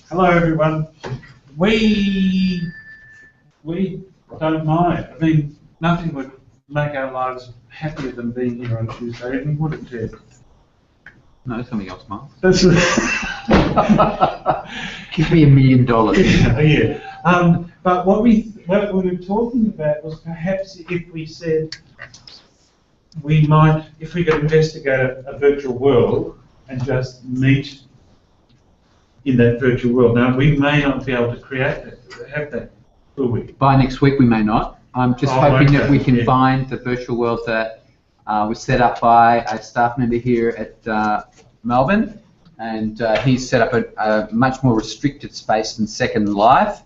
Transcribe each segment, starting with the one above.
Hello everyone. We don't mind. I mean, nothing would make our lives happier than being here on Tuesday evening, would it, Ted? No, something else, Mark. That's Give me $1 million. Yeah. But what we were talking about was perhaps if we said we might, if we could investigate a virtual world and just meet in that virtual world. Now, we may not be able to have that, will we? By next week, we may not. I'm just hoping that we can find the virtual world that was set up by a staff member here at Melbourne, and he's set up a much more restricted space than Second Life.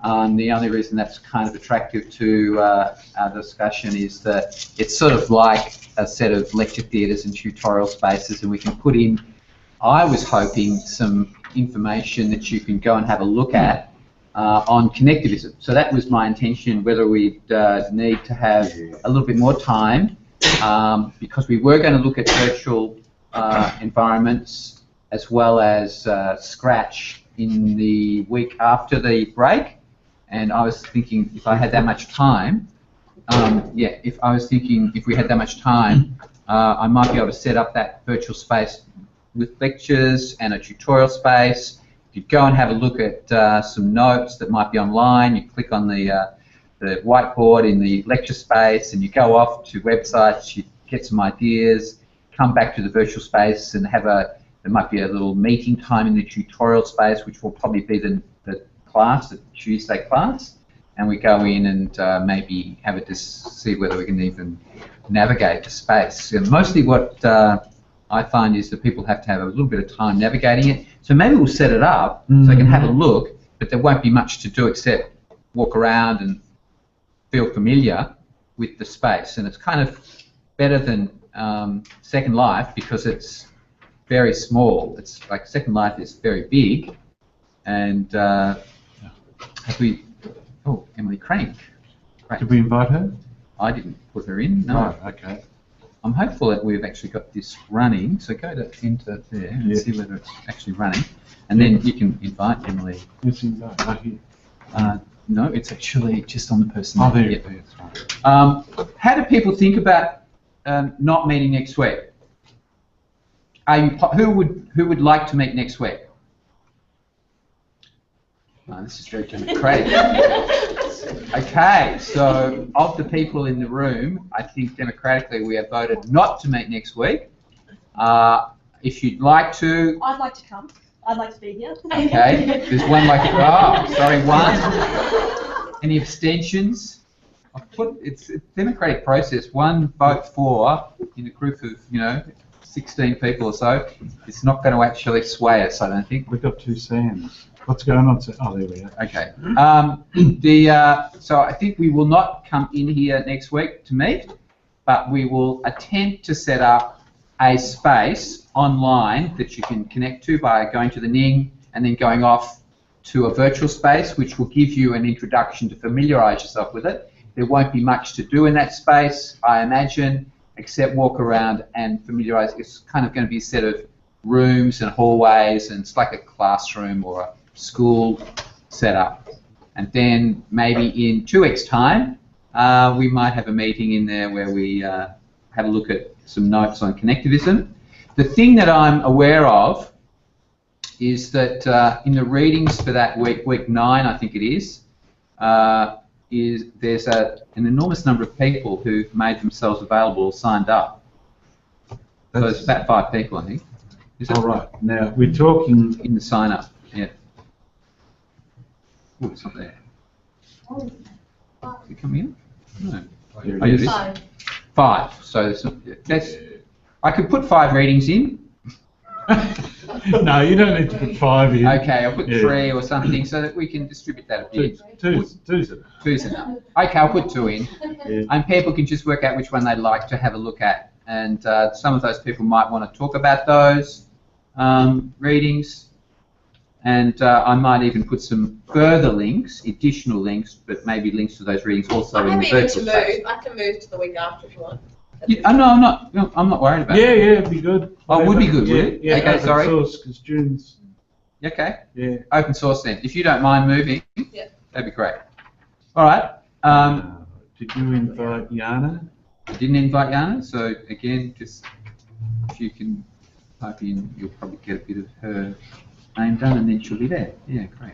The only reason that's kind of attractive to our discussion is that it's sort of like a set of lecture theatres and tutorial spaces, and we can put in, I was hoping, some information that you can go and have a look at on connectivism. So that was my intention, whether we'd need to have a little bit more time, because we were going to look at virtual environments as well as Scratch in the week after the break. And I was thinking if I had that much time, if we had that much time, I might be able to set up that virtual space with lectures and a tutorial space. You go and have a look at some notes that might be online. You click on the whiteboard in the lecture space, and you go off to websites. You get some ideas, come back to the virtual space, and there might be a little meeting time in the tutorial space, which will probably be the class, the Tuesday class, and we go in and maybe have a see whether we can even navigate the space. And mostly what I find is that people have to have a little bit of time navigating it. So maybe we'll set it up so they can have a look, but there won't be much to do except walk around and feel familiar with the space. And it's kind of better than Second Life because it's very small. It's like Second Life is very big, and Emily Crank. Great. Did we invite her? I didn't put her in. No. Oh, okay. I'm hopeful that we've actually got this running, so go to enter there and see whether it's actually running, and then you can invite Emily. Yes, invite. Right here. No, it's actually just on the person. Oh, there. That's right. How do people think about not meeting next week? Who would like to meet next week? This is very democratic. Okay, so of the people in the room, I think democratically we have voted not to meet next week. If you'd like to... I'd like to come. I'd like to be here. Okay, there's one one. Any abstentions? It's a democratic process. One vote for in a group of, 16 people or so. It's not going to actually sway us, I don't think. We've got two Sams. What's going on? Oh, there we are. Okay. So I think we will not come in here next week to meet, but we will attempt to set up a space online that you can connect to by going to the Ning and then going off to a virtual space, which will give you an introduction to familiarise yourself with it. There won't be much to do in that space, I imagine, except walk around and familiarise. It's kind of going to be a set of rooms and hallways, and it's like a classroom or a school setup. And then maybe in 2 weeks' time, we might have a meeting in there where we have a look at some notes on connectivism. The thing that I'm aware of is that in the readings for that week 9, I think it is there's an enormous number of people who've made themselves available or signed up. So it's about 5 people, I think. Is all right. Now we're talking in the sign up. Yeah. Oh, it's not there. Is it coming in? No. Here it is. 5. So that's. I could put 5 readings in. No, you don't need to put 5 in. Okay, I'll put 3 or something so that we can distribute that a bit. Two's enough. 2's enough. Okay, I'll put 2 in. Yeah. And people can just work out which one they'd like to have a look at. And some of those people might want to talk about those readings. And I might even put some further links, additional links, but maybe links to those readings also in the virtual space. I can move to the week after if you want. Yeah, no, I'm not worried about it. Yeah, it'd be good. Oh, it would be good, would it? Yeah, okay, sorry. Because June's Okay. Yeah. Open source then. If you don't mind moving, Yeah. that'd be great. All right. Did you invite Yana? I didn't invite Yana, so again, just if you can type in, you'll probably get a bit of her name done, and then she'll be there. Yeah, great.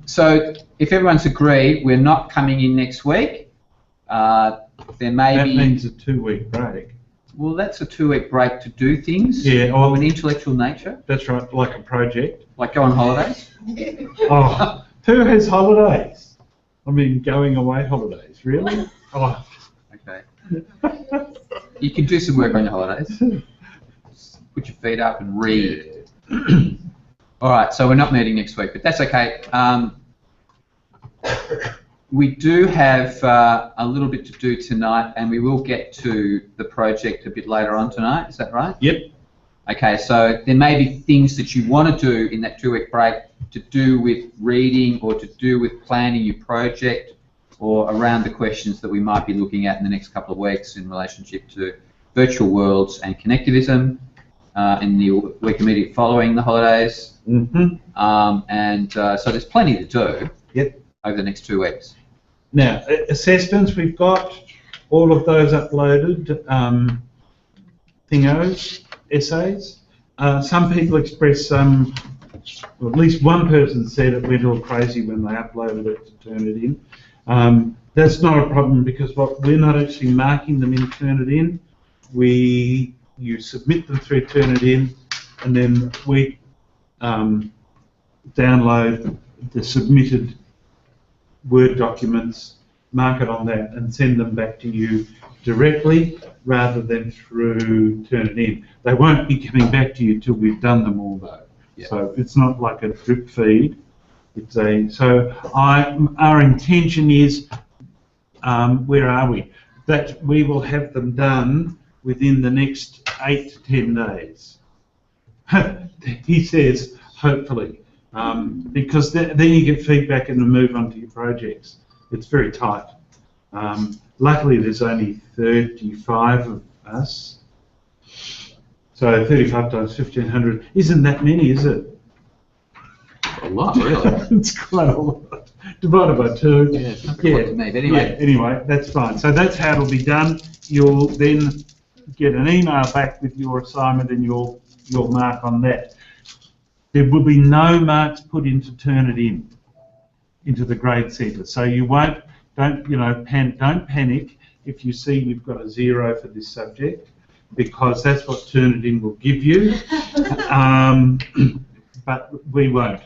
So if everyone's agreed, we're not coming in next week. There may That be. means a 2-week break. Well, that's a 2-week break to do things. Yeah, Of an intellectual nature. That's right, like a project. Like go on holidays. Oh, who has holidays? I mean, going away holidays, really? Oh. Okay. You can do some work on your holidays. Put your feet up and read. All right, so we're not meeting next week, but that's okay. We do have a little bit to do tonight, and we will get to the project a bit later on tonight. Is that right? Yep. Okay, so there may be things that you want to do in that 2-week break to do with reading or to do with planning your project or around the questions that we might be looking at in the next couple of weeks in relationship to virtual worlds and connectivism in the week immediate following the holidays. So there's plenty to do. Yep. Over the next 2 weeks. Now, assessments, we've got all of those uploaded, essays. Some people expressed some, well, at least one person said it went all crazy when they uploaded it to turn it in. That's not a problem because we're not actually marking them in turn it in. You submit them through turn it in, and then we download the submitted Word documents, mark it on that, and send them back to you directly rather than through turn it in. They won't be coming back to you till we've done them all, though. Yep. So it's not like a drip feed. It's our intention is, where are we? That we will have them done within the next 8 to 10 days. He says, hopefully. Because then you get feedback and move on to your projects. It's very tight. Luckily, there's only 35 of us. So 35 times 1,500 isn't that many, is it? A lot, really. It's quite a lot. Divided by 2. Yeah, it's not quite to me, but anyway. Yeah, anyway, that's fine. So that's how it'll be done. You'll then get an email back with your assignment and your mark on that. There will be no marks put into turn it in, into the grade centre. So you don't panic if you see you've got a 0 for this subject, because that's what turn it in will give you. But we won't.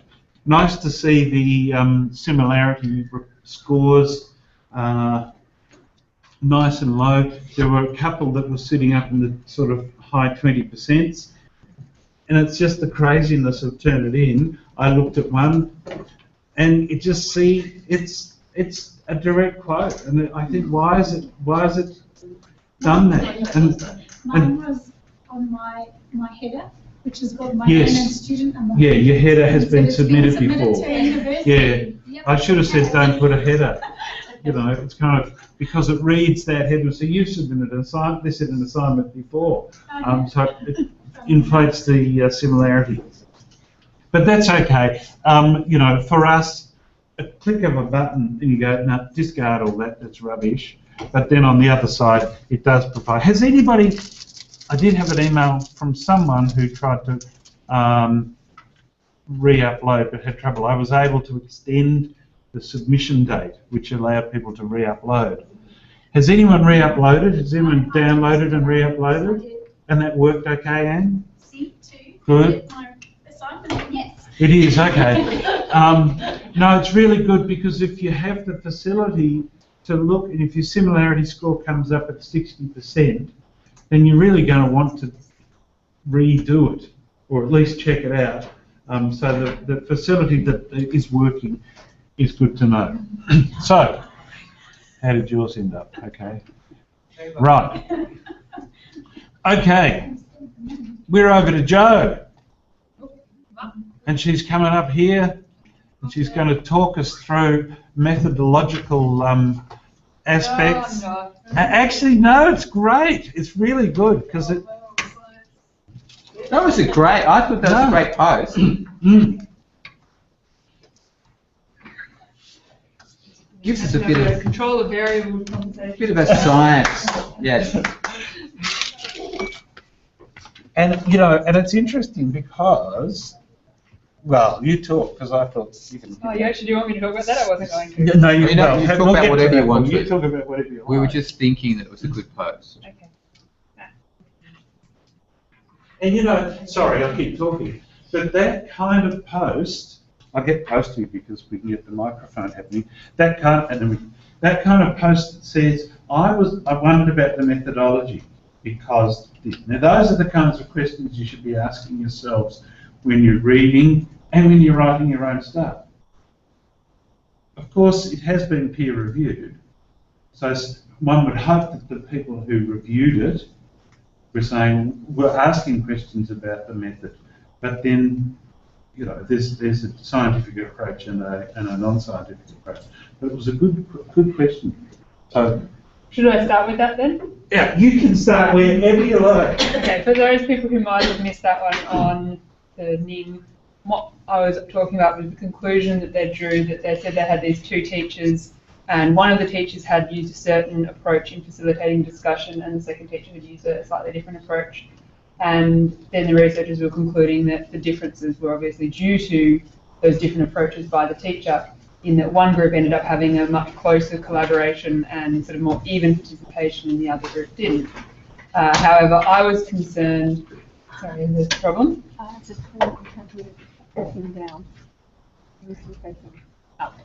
Nice to see the similarity scores nice and low. There were a couple that were sitting up in the sort of high 20%. And it's just the craziness of turn it in. I looked at one, and it's a direct quote, and I think why is it done that? Mine was on my header, which is called my yes. name and student number. Yeah, your header has been submitted To before. university. Yeah, Yep. I should have said don't put a header. You know, it's kind of because it reads that header. So you submitted an assignment. This is an assignment before, so it inflates the similarity. But that's okay. You know, for us, a click of a button and you go, no, discard all that. That's rubbish. But then on the other side, it does provide. Has anybody? I did have an email from someone who tried to re-upload but had trouble. I was able to extend the submission date, which allowed people to re-upload. Has anyone re-uploaded? Has anyone downloaded and re-uploaded? And that worked okay, Anne? Good. Yes. It is, okay. No, it's really good because if you have the facility to look, and if your similarity score comes up at 60%, then you're really going to want to redo it, or at least check it out. So the facility that is working is good to know. So, how did yours end up? Okay. Right. Okay. We're over to Jo. And she's coming up here and she's going to talk us through methodological aspects. Oh, no. Actually, no, it's great. It's really good because it. That was a great. I thought that was a great post. Gives us a bit of control of variable conversation. bit of a science. Yes. And and it's interesting because, well, you talk because I thought you can. Oh, you actually do want me to talk about that? I wasn't going to. No, you know, you talk about whatever you want. You talk about whatever you want. We were just thinking that it was a good post. Okay. And sorry, I keep talking, but that kind of post, I get close to you because we can get the microphone happening. That kind of post that says, I wondered about the methodology because now those are the kinds of questions you should be asking yourselves when you're reading and when you're writing your own stuff. Of course, it has been peer reviewed, so one would hope that the people who reviewed it we're asking questions about the method, but then there's a scientific approach and a non-scientific approach. But it was a good question. So should I start with that then? yeah, you can start wherever you like. Okay, for those people who might have missed that one on the NIM, what I was talking about was the conclusion that they drew, that they said they had these two teachers, and one of the teachers had used a certain approach in facilitating discussion, and the second teacher had used a slightly different approach. And then the researchers were concluding that the differences were obviously due to those different approaches by the teacher, in that one group ended up having a much closer collaboration and sort of more even participation, and the other group didn't. However, I was concerned. Sorry, is there a problem? Just pressing down. This is facing up.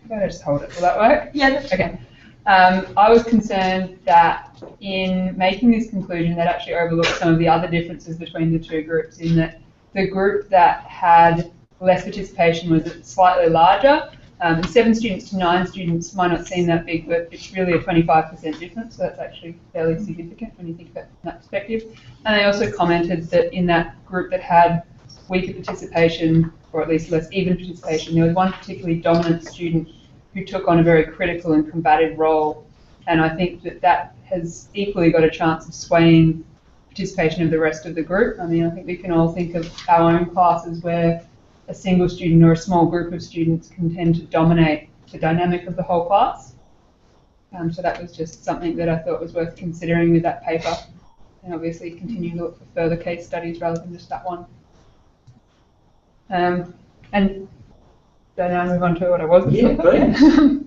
Better just hold it. Will that work? Yeah. That's okay. I was concerned that in making this conclusion, that actually overlooked some of the other differences between the two groups, in that the group that had less participation was slightly larger. 7 students to 9 students might not seem that big, but it's really a 25% difference, so that's actually fairly significant when you think about it from that perspective. And they also commented that in that group that had weaker participation, or at least less even participation, there was one particularly dominant student who took on a very critical and combative role. And I think that that has equally got a chance of swaying participation of the rest of the group. I mean, I think we can all think of our own classes where a single student or a small group of students can tend to dominate the dynamic of the whole class. So that was just something that I thought was worth considering with that paper, and obviously continue to look for further case studies rather than just that one. And so now move on to what I was looking for.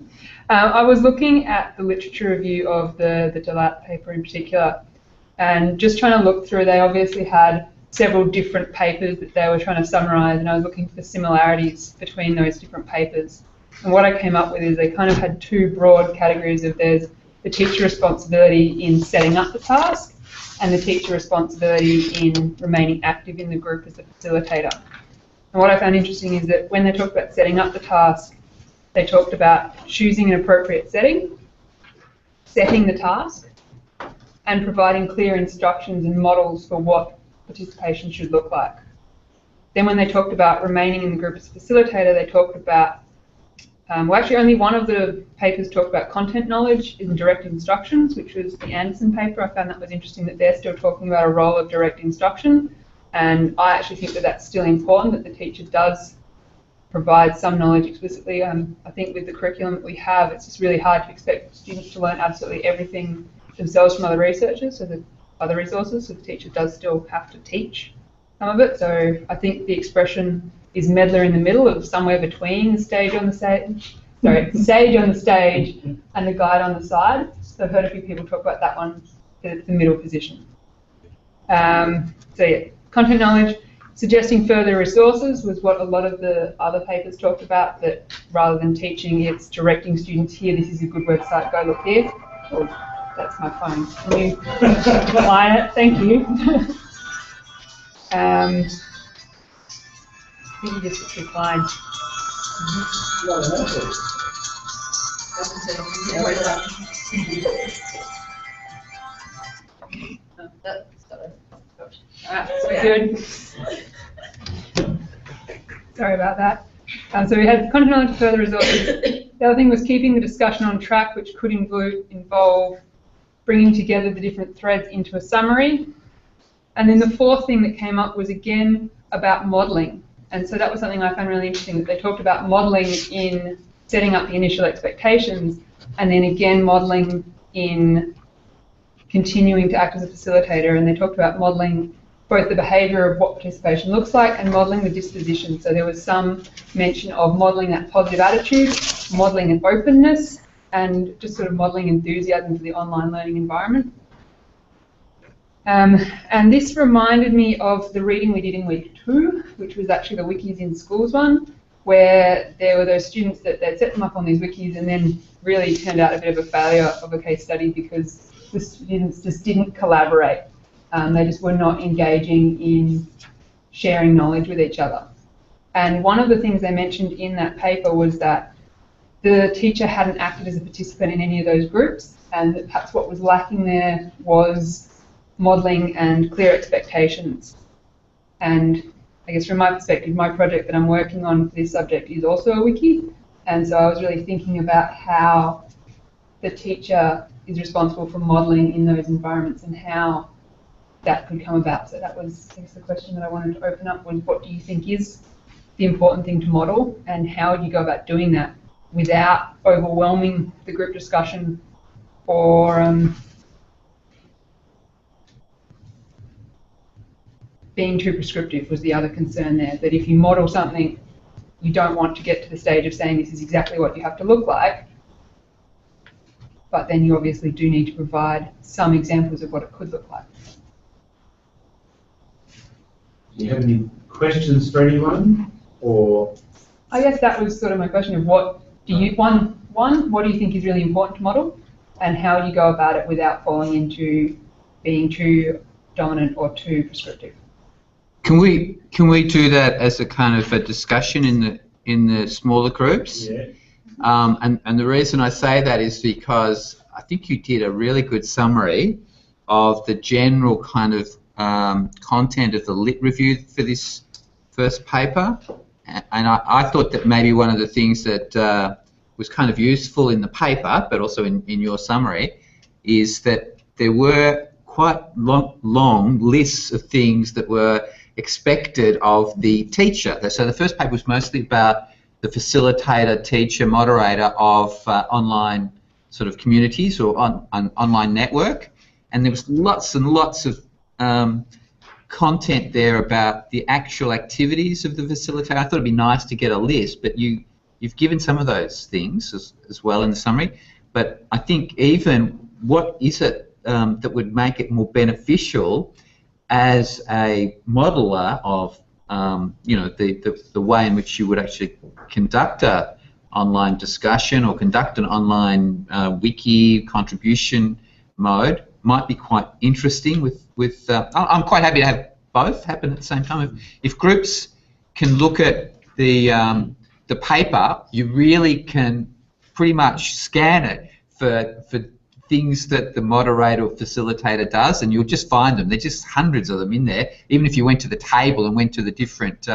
I was looking at the literature review of the Delat paper in particular, and just trying to look through. They obviously had several different papers that they were trying to summarise, and I was looking for similarities between those different papers. And what I came up with is they kind of had two broad categories of there's the teacher responsibility in setting up the task and the teacher responsibility in remaining active in the group as a facilitator. And what I found interesting is that when they talked about setting up the task, they talked about choosing an appropriate setting, setting the task, and providing clear instructions and models for what participation should look like. Then when they talked about remaining in the group as a facilitator, they talked about, well, actually only one of the papers talked about content knowledge in direct instructions, which was the Anderson paper. I found that was interesting that they're still talking about a role of direct instruction. And I actually think that that's still important, that the teacher does provide some knowledge explicitly. I think with the curriculum that we have, it's just really hard to expect students to learn absolutely everything themselves from other researchers, so the other resources, so the teacher does still have to teach some of it. So I think the expression is meddler in the middle, of somewhere between the stage on the stage, stage on the stage and the guide on the side. So I've heard a few people talk about that one, the middle position. So yeah, content knowledge. Suggesting further resources was what a lot of the other papers talked about, that rather than teaching, it's directing students here, this is a good website, go look here. Oh, that's my phone. Can you line it? Thank you. I think you just declined. Good. Sorry about that. So we had content knowledge and further resources. The other thing was keeping the discussion on track, which could involve bringing together the different threads into a summary. And then the fourth thing that came up was again about modelling. And so that was something I found really interesting, that they talked about modelling in setting up the initial expectations, and then again modelling in continuing to act as a facilitator. And they talked about modelling both the behaviour of what participation looks like and modelling the disposition. So there was some mention of modelling that positive attitude, modelling an openness, and just sort of modelling enthusiasm for the online learning environment. And this reminded me of the reading we did in week 2, which was actually the Wikis in Schools one, where there were those students that set them up on these wikis and then really turned out a bit of a failure of a case study because the students just didn't collaborate. They just were not engaging in sharing knowledge with each other. And one of the things they mentioned in that paper was that the teacher hadn't acted as a participant in any of those groups, and that perhaps what was lacking there was modelling and clear expectations. And I guess from my perspective, my project that I'm working on for this subject is also a wiki, and so I was really thinking about how the teacher is responsible for modelling in those environments and how that could come about. So that was, I guess, the question that I wanted to open up was, what do you think is the important thing to model, and how would you go about doing that without overwhelming the group discussion or being too prescriptive was the other concern there, that if you model something, you don't want to get to the stage of saying this is exactly what you have to look like, but then you obviously do need to provide some examples of what it could look like. Do you have any questions for anyone? Or I guess that was sort of my question of what do you, one, what do you think is really important to model, and how do you go about it without falling into being too dominant or too prescriptive? Can we do that as a kind of a discussion in the smaller groups? yeah, And the reason I say that is because I think you did a really good summary of the general kind of content of the lit review for this first paper, and I thought that maybe one of the things that was kind of useful in the paper, but also in your summary, is that there were quite long lists of things that were expected of the teacher. So the first paper was mostly about the facilitator, teacher, moderator of online sort of communities or an online network, and there was lots and lots of content there about the actual activities of the facilitator. I thought it'd be nice to get a list, but you've given some of those things as well in the summary. But I think even what is it that would make it more beneficial as a modeler of you know, the way in which you would actually conduct a online discussion or conduct an online wiki contribution mode might be quite interesting. I'm quite happy to have both happen at the same time. If groups can look at the paper, you really can pretty much scan it for things that the moderator or facilitator does, and you'll just find them. There's just hundreds of them in there. Even if you went to the table and went to the different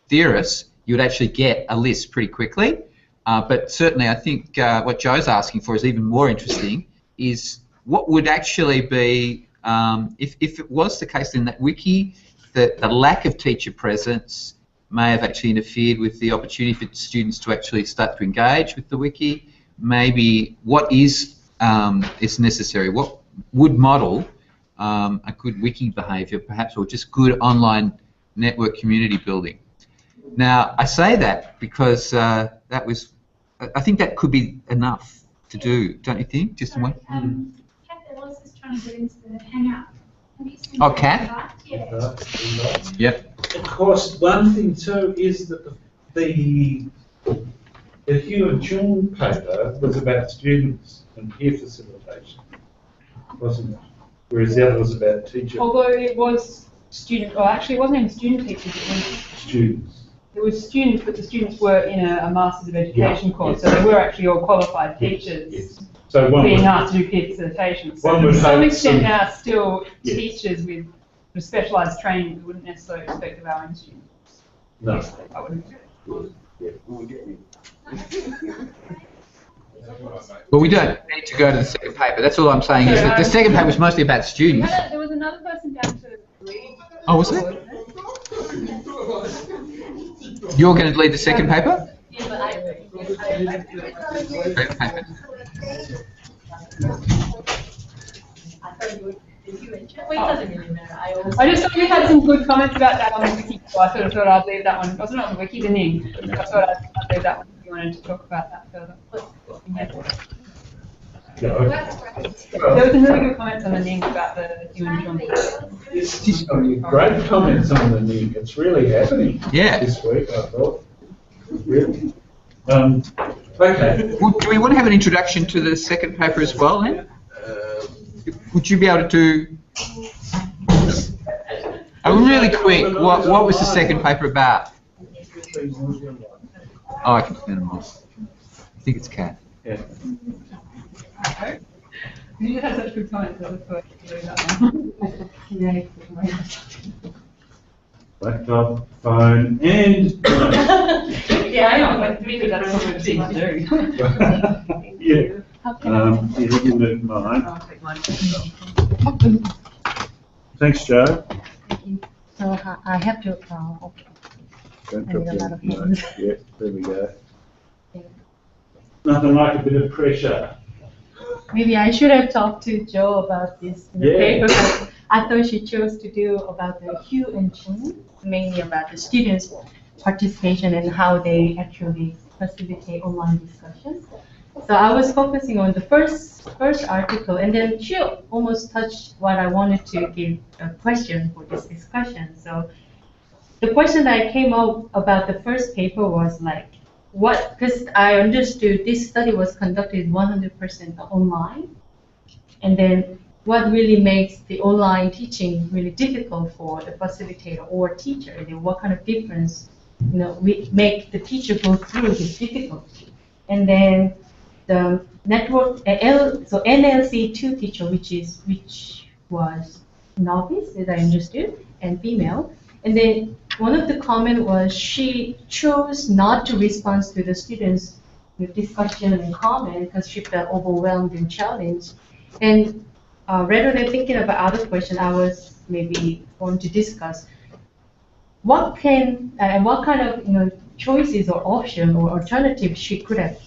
theorists, you would actually get a list pretty quickly. But certainly I think what Joe's asking for is even more interesting, is what would actually be, if it was the case in that wiki, that the lack of teacher presence may have actually interfered with the opportunity for students to actually start to engage with the wiki. Maybe what is necessary, what would model a good wiki behaviour perhaps, or just good online network community building. Now I say that because I think that could be enough to do, don't you think? Just one. Kat, there was just trying to get into the Hangout. Have you seen Oh, that? Kat? Yeah. Yep. of course, one thing too is that the Hugh and Chung paper was about students and peer facilitation, wasn't it? Whereas the other was about teacher Although it was student, or actually it wasn't even student teachers, it was, students. it was students, but the students were in a Masters of Education Yeah, course, yes. so they were actually all qualified teachers Yes. So one being would, asked to do peer facilitation. So One to would some hope extent some- they are still Yes. teachers with specialised training we wouldn't necessarily expect of our own students. no. I wouldn't. Well, we don't need to go to the second paper. That's all I'm saying. Is that the second paper was mostly about students. There was another person down to Oh, was it? You're going to lead the second paper? Great paper. I just thought you had some good comments about that on the wiki, so I sort of thought I'd leave that one. It wasn't on the wiki, the Ning. I thought I'd leave that one if you wanted to talk about that further. There were some really good comments on the Ning about the human trauma. Great comments on the Ning. It's really happening this week, I thought. Really. Okay. Well, do we want to have an introduction to the second paper as well, then? Would you be able to do really quick? What was the second paper about? Oh, I can spend them off. I think it's cat. Yeah. You just had such good comments. I just thought I'd leave that one. Laptop, phone, and Yeah, I know, but maybe that's what we're seeing to do. yeah. You can move mine. I'll take mine. Thanks, Joe. So I have to, okay. Don't I need a lot of hands. Yeah, there we go. Nothing like a bit of pressure. Maybe I should have talked to Jo about this in the Yeah. paper, but I thought she chose to do about the Hugh and Chung, mainly about the students' participation and how they actually facilitate online discussions. So I was focusing on the first article, and then she almost touched what I wanted to give a question for this discussion. So the question that I came up about the first paper was like, what, because I understood this study was conducted 100% online, and then what really makes the online teaching really difficult for the facilitator or teacher, and then what kind of difference, we make the teacher go through this difficulty. And then the network, so NLC2 teacher, which was novice, as I understood, and female. And then one of the comment was she chose not to respond to the students' discussion and comment because she felt overwhelmed and challenged. And rather than thinking about other questions, I was maybe going to discuss what kind of choices or option or alternatives she could have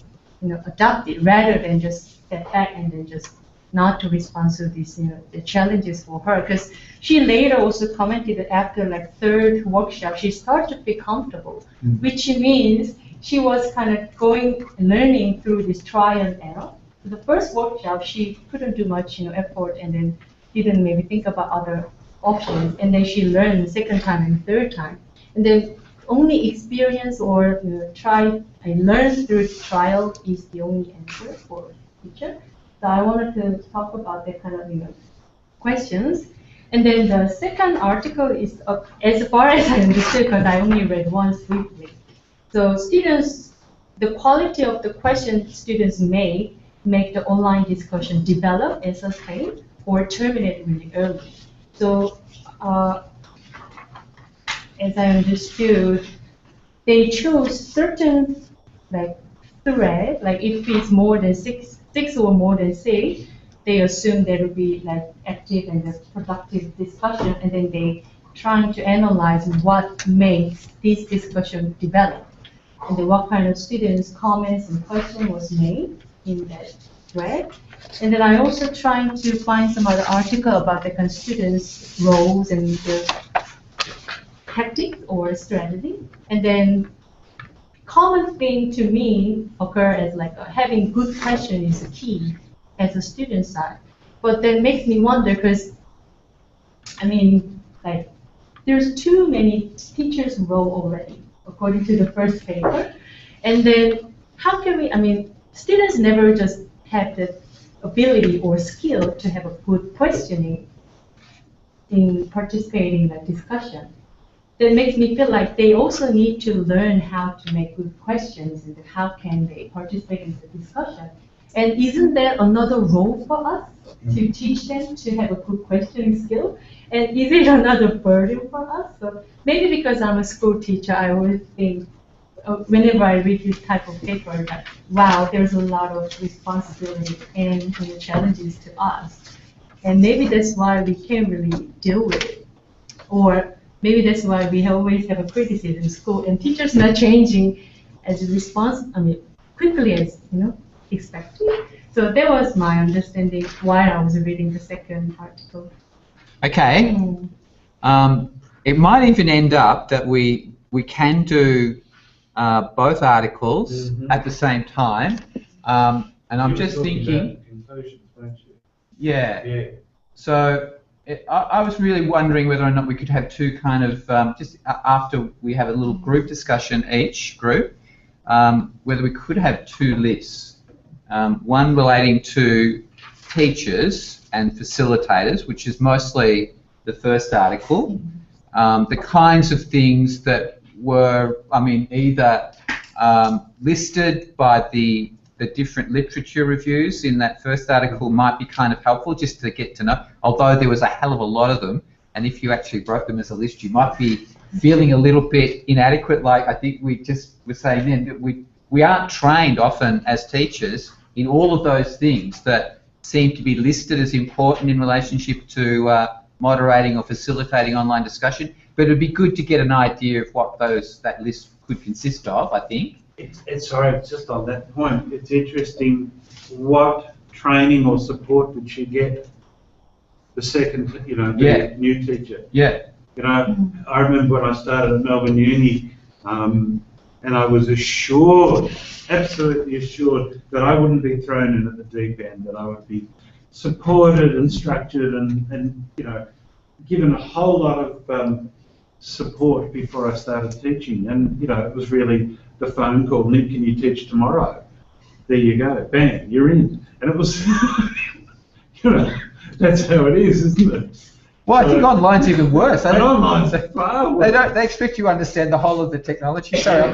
adopted rather than just step back and then just not to respond to these the challenges for her, because she later also commented that after like third workshop she started to feel comfortable, which means she was kind of learning through this trial and error. The first workshop she couldn't do much effort and then didn't maybe think about other options, and then she learned the second time and third time, and then only experience or try and learn through trial is the only answer for teacher. So I wanted to talk about that kind of questions. And then the second article is, as far as I understood, because I only read once briefly. So students, the quality of the questions students make the online discussion develop and sustain or terminate really early. So as I understood, they chose certain thread, if it's more than six or more than 6, they assume there will be active and productive discussion, and then they trying to analyze what makes this discussion develop, and then what kind of students' comments and questions was made in that thread. And then I also trying to find some other article about the kind of students' roles and the tactics or strategy. And then common thing to me occur as having good question is a key as a student side. But that makes me wonder, because there's too many teachers' role already, according to the first paper. And then how can we, students never just have the ability or skill to have a good questioning in participating in a discussion. That makes me feel like they also need to learn how to make good questions and how can they participate in the discussion. And isn't that another role for us to teach them to have a good questioning skill? And is it another burden for us? So maybe because I'm a school teacher, I always think, whenever I read this type of paper, that wow, there's a lot of responsibility and challenges to us. And maybe that's why we can't really deal with it. Or maybe that's why we always have a criticism in school, and teachers not changing as a response, quickly as expected. So that was my understanding while I was reading the second article. Okay. It might even end up that we can do both articles at the same time. And I'm just thinking. Yeah. So I was really wondering whether or not we could have two kind of just after we have a little group discussion each group, whether we could have two lists. One relating to teachers and facilitators, which is mostly the first article. The kinds of things that were, either listed by the different literature reviews in that first article might be kind of helpful just to get to know, although there was a hell of a lot of them, and if you actually wrote them as a list, you might be feeling a little bit inadequate, like I think we just were saying then, that we aren't trained often as teachers in all of those things that seem to be listed as important in relationship to moderating or facilitating online discussion, but it would be good to get an idea of what that list could consist of, I think. Sorry, just on that point, it's interesting what training or support did she get the second, the new teacher. Yeah. I remember when I started at Melbourne Uni, and I was assured, absolutely assured, that I wouldn't be thrown in at the deep end, that I would be supported and structured and given a whole lot of support before I started teaching. And, it was really the phone call, Nick, can you teach tomorrow? There you go, bang, you're in. And it was, that's how it is, isn't it? Well, I think online's even worse. Online's far worse. They expect you to understand the whole of the technology. So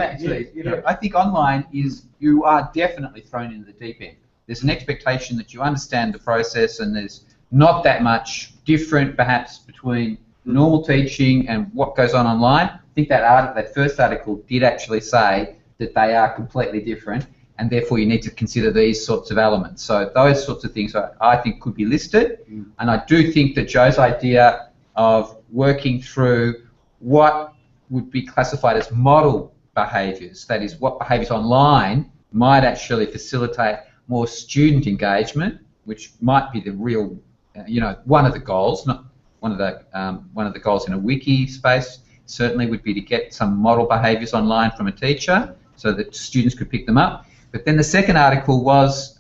I think online is, you are definitely thrown into the deep end. There's an expectation that you understand the process, and there's not that much different, perhaps, between normal teaching and what goes on online. I think that first article did actually say that they are completely different, and therefore you need to consider these sorts of elements. So those sorts of things I think could be listed, and I do think that Joe's idea of working through what would be classified as model behaviours, that is, what behaviours online might actually facilitate more student engagement, which might be the real, one of the goals, not one of the goals in a wiki space certainly would be to get some model behaviours online from a teacher so that students could pick them up. But then the second article was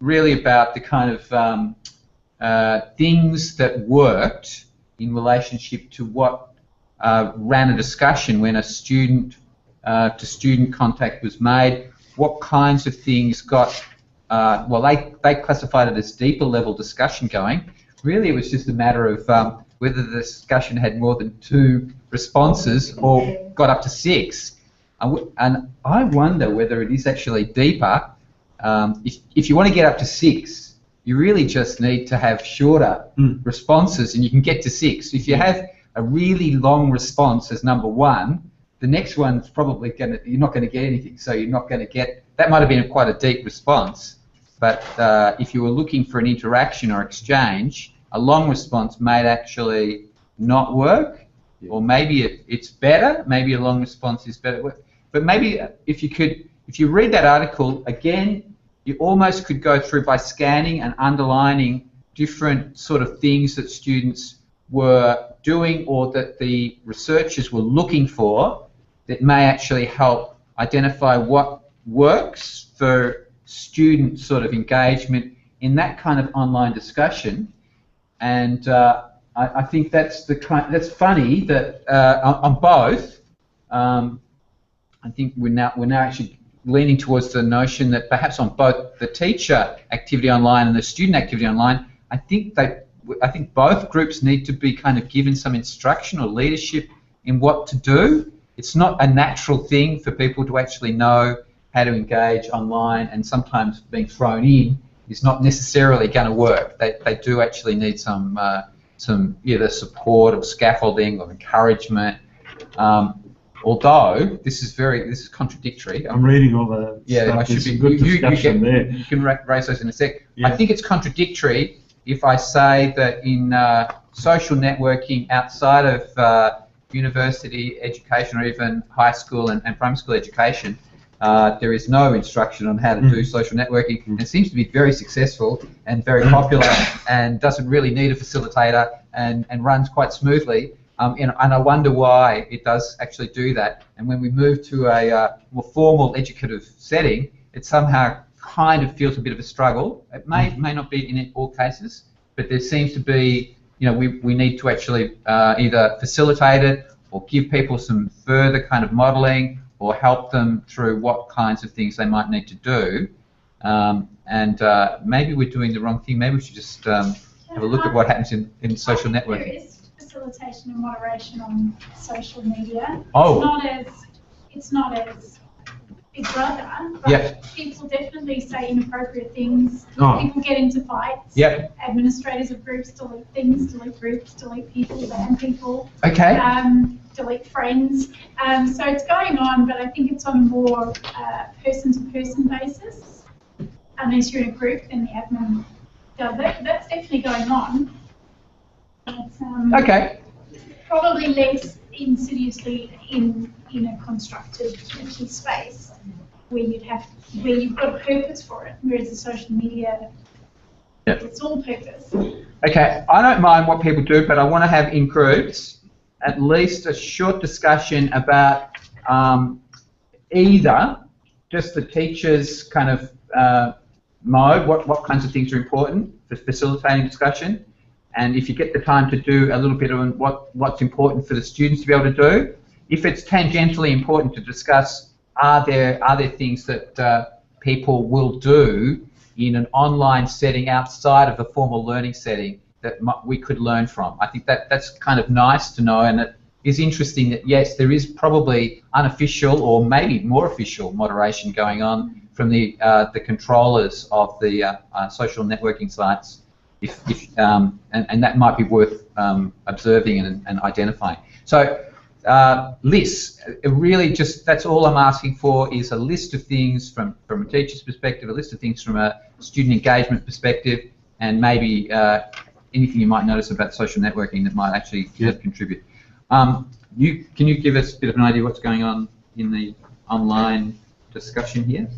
really about the kind of things that worked in relationship to what ran a discussion when a student-to-student contact was made. What kinds of things got, they classified it as deeper level discussion going. Really, it was just a matter of whether the discussion had more than 2 responses or got up to 6. And I wonder whether it is actually deeper. If you want to get up to 6, you really just need to have shorter responses, and you can get to 6. If you have a really long response as number 1, the next one's probably you're not going to get anything. So you're not going to get, that might have been quite a deep response, but if you were looking for an interaction or exchange, a long response might actually not work, or maybe it's better. Maybe a long response is better. But maybe if you read that article again, you almost could go through by scanning and underlining different sort of things that students were doing or that the researchers were looking for that may actually help identify what works for student sort of engagement in that kind of online discussion. And I think that's funny that on both. I think we're now actually leaning towards the notion that perhaps on both the teacher activity online and the student activity online, I think both groups need to be kind of given some instruction or leadership in what to do. It's not a natural thing for people to actually know how to engage online, and sometimes being thrown in is not necessarily going to work. They do actually need some either support or scaffolding or encouragement. Although this is contradictory. I'm reading all the stuff. I should be good discussion there. You can raise those in a sec. Yeah. I think it's contradictory if I say that in social networking outside of university education or even high school and primary school education. There is no instruction on how to do social networking, and it seems to be very successful and very popular and doesn't really need a facilitator and runs quite smoothly. And I wonder why it does actually do that. And when we move to a more formal educative setting, it somehow kind of feels a bit of a struggle. It may not be in all cases, but there seems to be, we need to actually either facilitate it or give people some further kind of modelling or help them through what kinds of things they might need to do. And maybe we're doing the wrong thing. Maybe we should just have a look at what happens in social networking. There is facilitation and moderation on social media. Oh. It's not as Big Brother, but people definitely say inappropriate things. Oh. People get into fights. Yep. Administrators of groups delete things, delete groups, delete people, ban people. Okay. Delete friends. So it's going on, but I think it's on a more person-to-person basis. Unless you're in a group, then the admin does it. That's definitely going on. But, Okay. probably less insidiously in a constructed space where you've got a purpose for it, whereas the social media, it's all purpose. Okay, I don't mind what people do, but I want to have in groups at least a short discussion about either just the teacher's kind of mode, what kinds of things are important for facilitating discussion, and if you get the time to do a little bit on what's important for the students to be able to do. If it's tangentially important to discuss, are there things that people will do in an online setting outside of a formal learning setting that we could learn from? I think that's kind of nice to know, and it is interesting that yes, there is probably unofficial or maybe more official moderation going on from the controllers of the social networking sites, and that might be worth observing and identifying. So lists, really just that's all I'm asking for is a list of things from a teacher's perspective, a list of things from a student engagement perspective, and maybe anything you might notice about social networking that might actually contribute. Can you give us a bit of an idea what's going on in the online discussion here?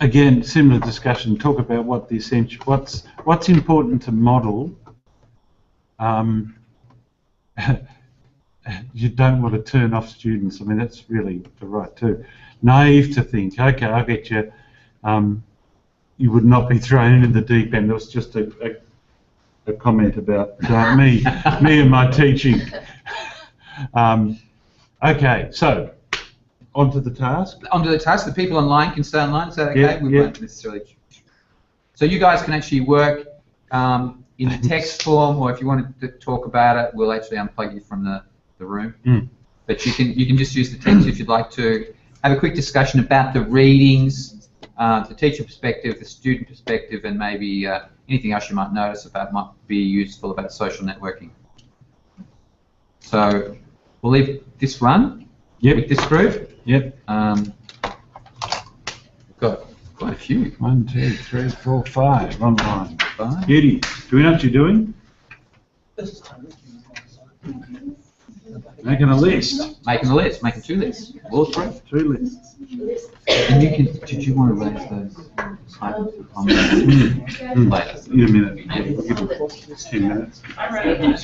Again, similar discussion. Talk about what the essential, what's important to model. You don't want to turn off students. I mean, that's really the right too. Naive to think, okay, I'll get you. You would not be thrown in the deep end. There was just a comment about me and my teaching. Okay, so onto the task. Onto the task. The people online can stay online. Is that okay? Yeah, We won't necessarily. So you guys can actually work in the text form, or if you wanted to talk about it, we'll actually unplug you from the room. But you can just use the text if you'd like to have a quick discussion about the readings, the teacher perspective, the student perspective, and maybe anything else you might notice about might be useful about social networking. So we'll leave this run with this group. Yep. We've got quite a few. 1, 2, 3, 4, 5 online. 5. Beauty. Do we know what you're doing? Making a list. Making a list, making 2 lists. Or 3. 2 lists. And you can, did you want to raise those items for comment later? In a minute. Yeah, we'll give it 10 minutes. I'm ready.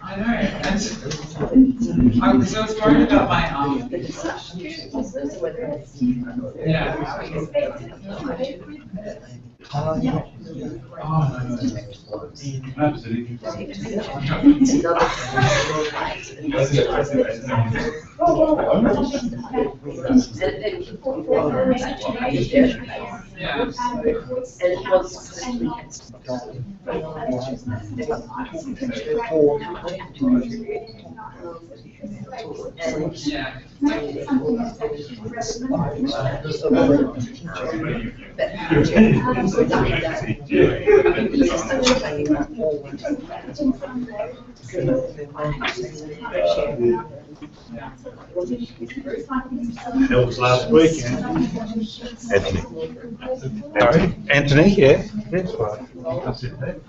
I know. Because I was worried about my That was last week, Anthony. Anthony, yeah. That's right. That's it, that.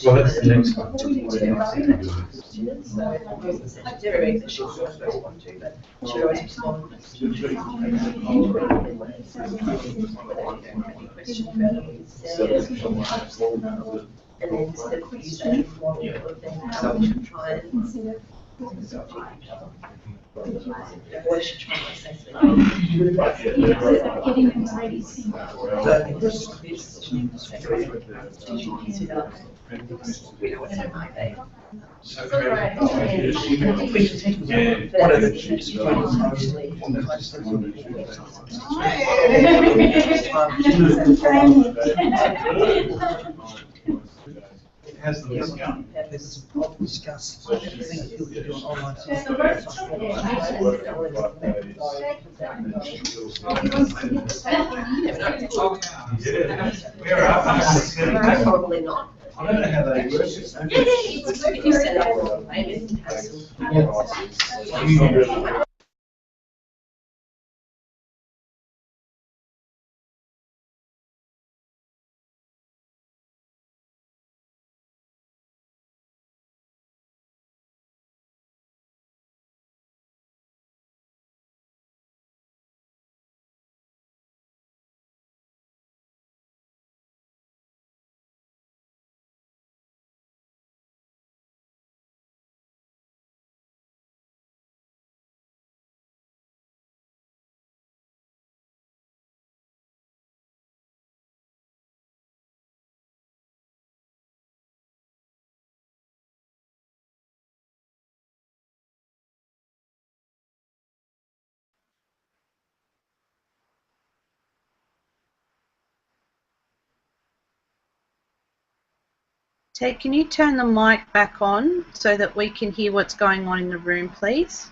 Well, that's the next one. Getting them ready. It has the discount. Discuss everything you do on online. Where are Probably not. I don't know how they work. If you set up a payment, it has some. Ted, can you turn the mic back on so that we can hear what's going on in the room, please?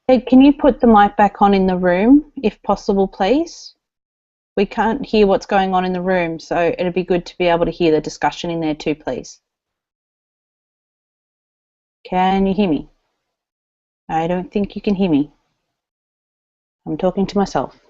Ted, can you put the mic back on in the room, if possible, please? We can't hear what's going on in the room, so it'd be good to be able to hear the discussion in there too, please. Can you hear me? I don't think you can hear me. I'm talking to myself.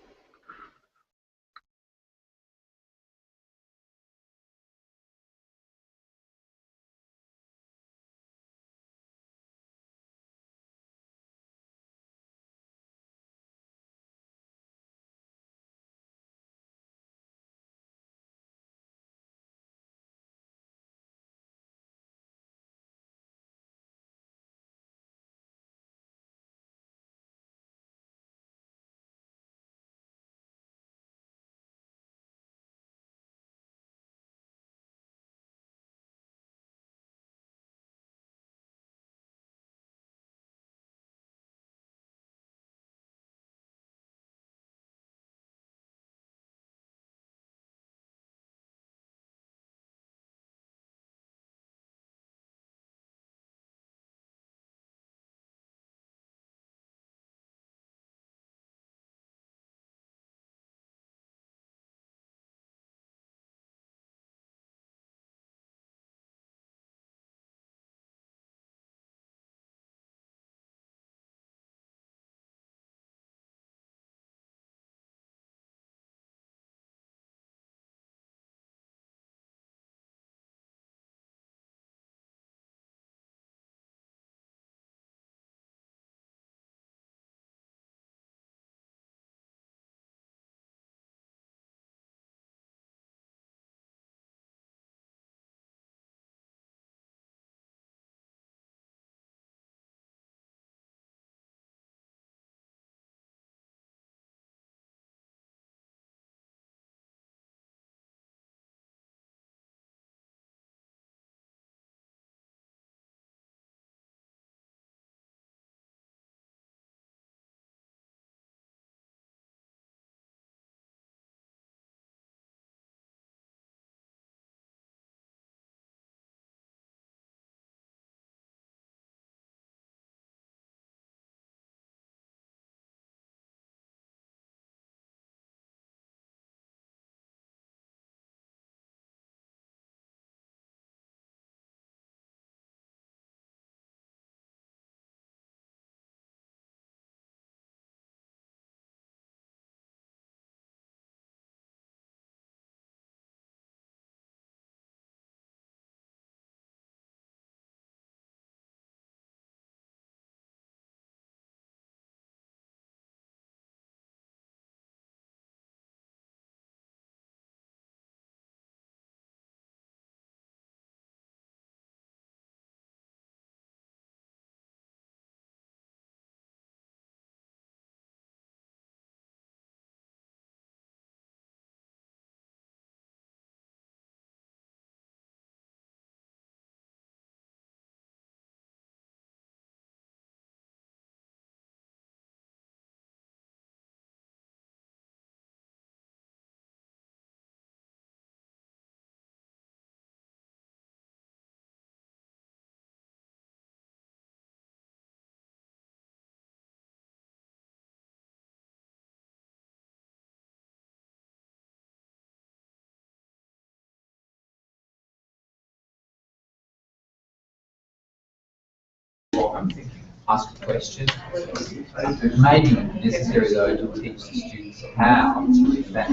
ask a question. It may be necessary though to teach the students how that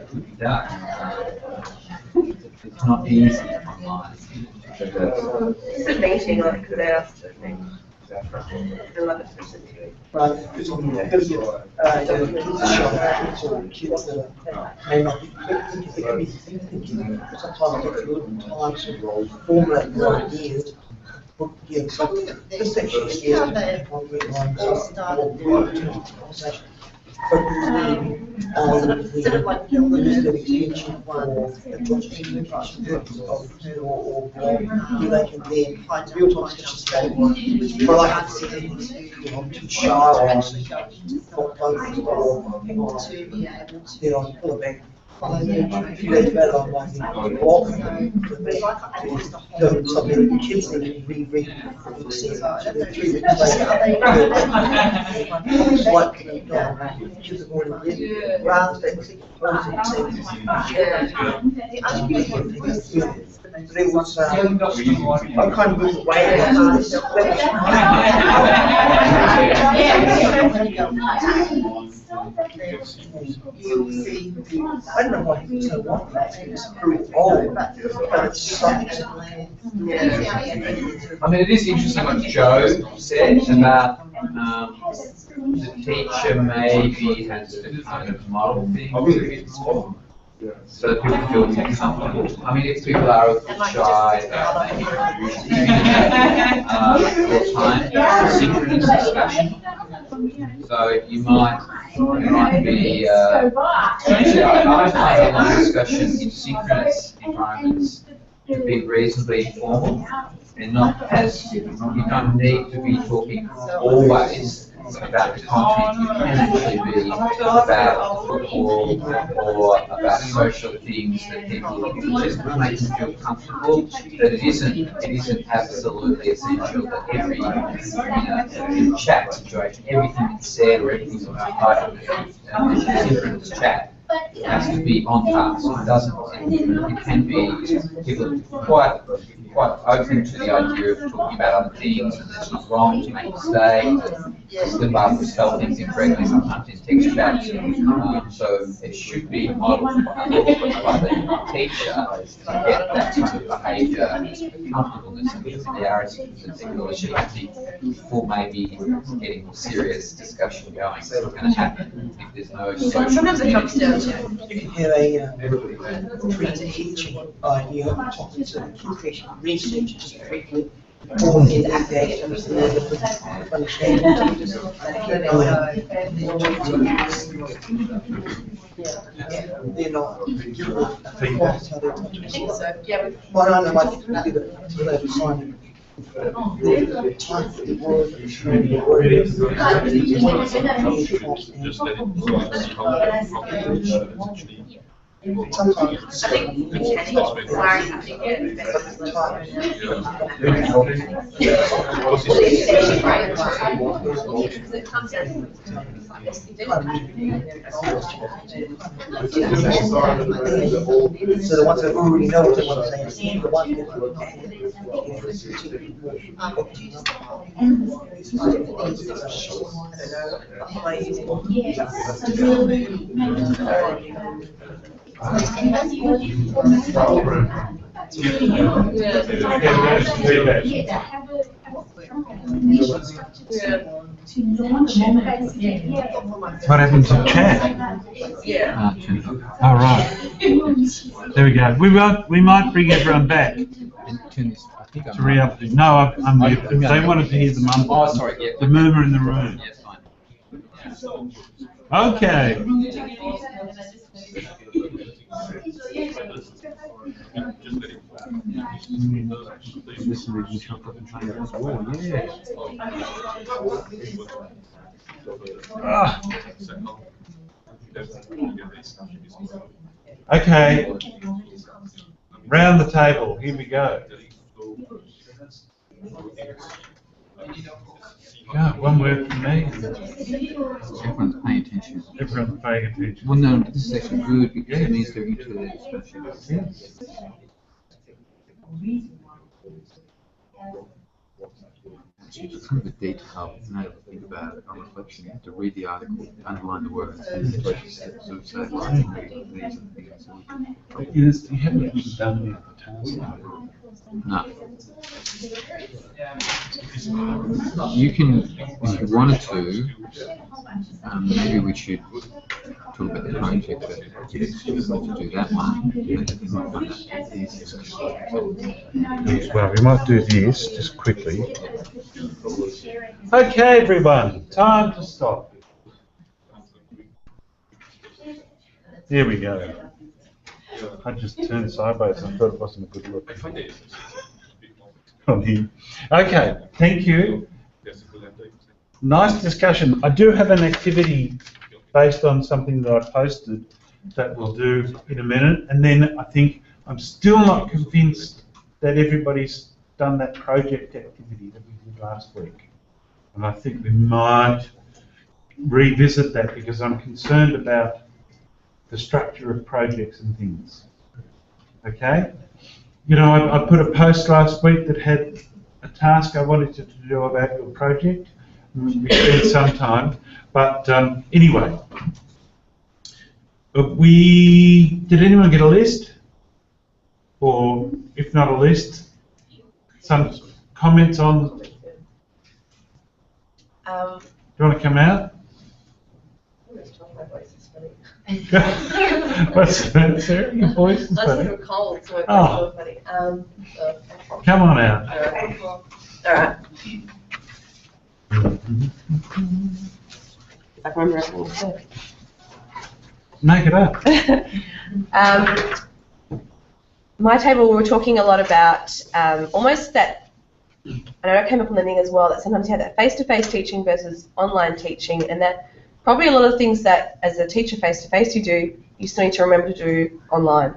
could be done. It's not easy online. It's amazing, like, there. Right, because you're going to get kids or kids that may not be quick thinking, they can be thinking, sometimes it's good times to formulate your ideas, put together. So this section is concrete lines, conversation. But we use the extension for the joint communication or they can then real-time sessions but like I said, to show on what focus or then on pull it back. If you think about it online, something the kids need to reread, what kids have already read, rather than but it was, I'm kind of moving away from I don't know why it's so long, it's pretty old, but it's something. I mean, it is interesting what Joe said about the teacher maybe has to kind of model things so that people feel more comfortable. I mean, if people are a bit shy, maybe more time, synchronous discussion. So you might be online discussion in synchronous environments to be reasonably informal and not as you don't need to be talking always about the content. You can actually be about football or about social things that people just make them feel comfortable. That it isn't absolutely essential that every chat situation, everything that's said or everything that's typed in synchronous chat has to be on task. It doesn't. It can be people quite open to the idea of talking about other things, and it's not wrong to make mistakes. Slip up, spell things incorrectly, sometimes in text chat. So it should be modeled by the teacher to get that kind of behaviour, comfortableness and familiarity with the technology, I think, before maybe getting more serious discussion going. It's not going to happen if there's no social. Sometimes it comes down to You can have a pre-teaching idea of talking to education research just briefly. All the actions and the they're not feedback. I think so, yeah. Well, I don't know, like, the signing. The type of the word, sometimes I think mechanical wiring, I think, so the ones that already know what they want to say, the ones that What happened to chat? yeah. Oh, right. There we go. We might bring everyone back to reality. No, I'm mute. They wanted to hear the mumble. Oh, sorry, yeah. The murmur in the room. Yes, fine. Okay. This region chocolate and honey as well, yeah. Okay. Round the table. Here we go. Yeah, one word from me. Everyone's paying attention. Everyone's paying attention. Well, no, this is actually good because it means they're into the discussion. it's kind of a detail. Now that I think about it, on reflection, you have to read the article, underline the words, and then sort of say, well, I think these are the things. You haven't done yet the task. No. You can, if you wanted to, maybe we should talk about the project, but if you want to do that one, you might find that easier. Well, we might do this just quickly. Okay, everyone, time to stop. Here we go. I just turned sideways and I thought it wasn't a good look. Okay, thank you. Nice discussion. I do have an activity based on something that I posted that we'll do in a minute, and then I think I'm still not convinced that everybody's done that project activity that we did last week. And I think we might revisit that because I'm concerned about the structure of projects and things. Okay? You know, I put a post last week that had a task I wanted to do about your project. We spent some time, but anyway. Did anyone get a list? Or if not a list, some comments on? Do you want to come out? What's that, Sarah? Your voice is funny. I'm cold, so it's funny. Come on out. All right. If I can remember everything you said. Make it up. My table, we were talking a lot about almost that, and I know it came up on the thing as well, that sometimes you have that face-to-face teaching versus online teaching, and that probably a lot of things that as a teacher face-to-face you do, you still need to remember to do online.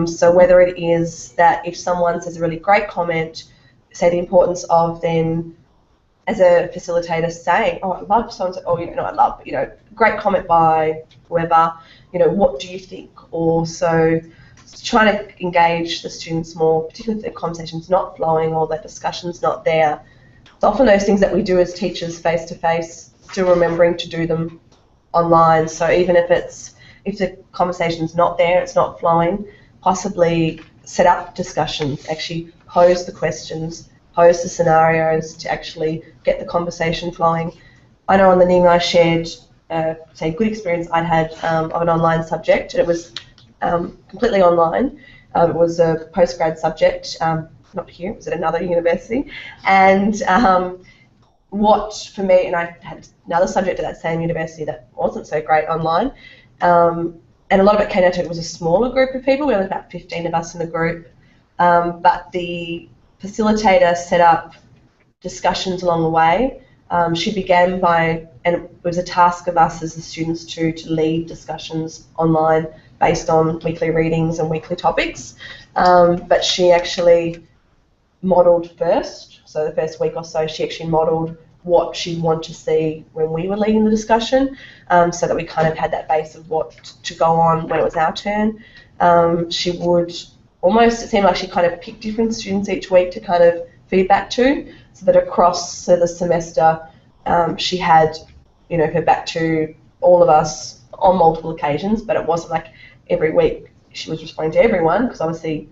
So whether it is that if someone says a really great comment, say the importance of then, as a facilitator, saying, oh, I love so-and-so, or, you know, I love, you know, great comment by whoever, you know, what do you think? Or so trying to engage the students more, particularly if the conversation's not flowing or that discussion's not there. It's often those things that we do as teachers face-to-face, still remembering to do them online. So even if the conversation's not there, it's not flowing, possibly set up discussions, actually pose the questions, pose the scenarios to actually get the conversation flowing. I know on the Ning I shared, say, good experience I'd had of an online subject, and it was completely online. It was a postgrad subject, not here, it was at another university, and what for me, and I had another subject at that same university that wasn't so great online, and a lot of it came down to it was a smaller group of people. We were about 15 of us in the group, but the facilitator set up discussions along the way. She began by, and it was a task of us as the students to lead discussions online based on weekly readings and weekly topics, but she actually modelled first. So the first week or so, she actually modelled what she'd want to see when we were leading the discussion, so that we kind of had that base of what to go on when it was our turn. She would almost, it seemed like she kind of picked different students each week to kind of feedback to, so that across the semester she had, you know, her back to all of us on multiple occasions, but it wasn't like every week she was responding to everyone, because obviously,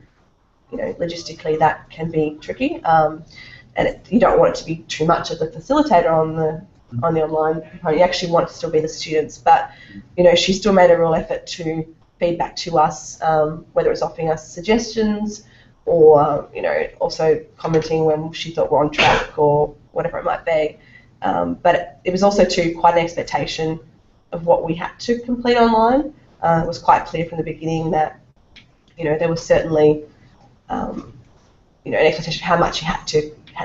you know, logistically that can be tricky, and you don't want it to be too much of the facilitator on the online component. You actually want it to still be the students, but you know, she still made a real effort to feedback to us, whether it's offering us suggestions or, you know, also commenting when she thought we're on track or whatever it might be. But it was also too quite an expectation of what we had to complete online. It was quite clear from the beginning that, you know, there was certainly, you know, an expectation of how much you had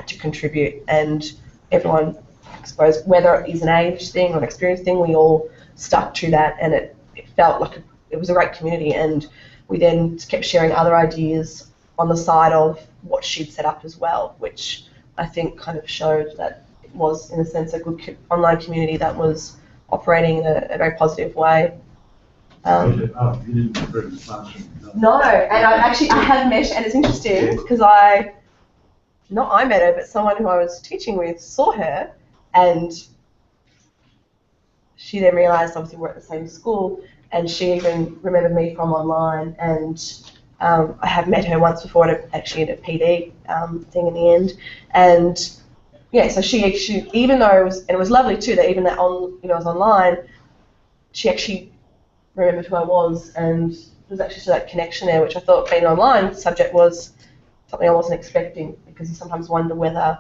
to contribute, and everyone, I suppose, whether it is an age thing or an experience thing, we all stuck to that, and it felt like it was a great community. And we then kept sharing other ideas on the side of what she'd set up as well, which I think kind of showed that it was, in a sense, a good online community that was operating in a very positive way. You didn't have in the classroom? No, and I have met, and it's interesting because not I met her, but someone who I was teaching with saw her, and she then realised obviously we're at the same school, and she even remembered me from online, and I have met her once before actually at a PD thing in the end, and yeah, so she even though it was lovely too that even that on it was online, she actually remembered who I was, and there was actually that connection there, which I thought being online subject was something I wasn't expecting, because you sometimes wonder whether,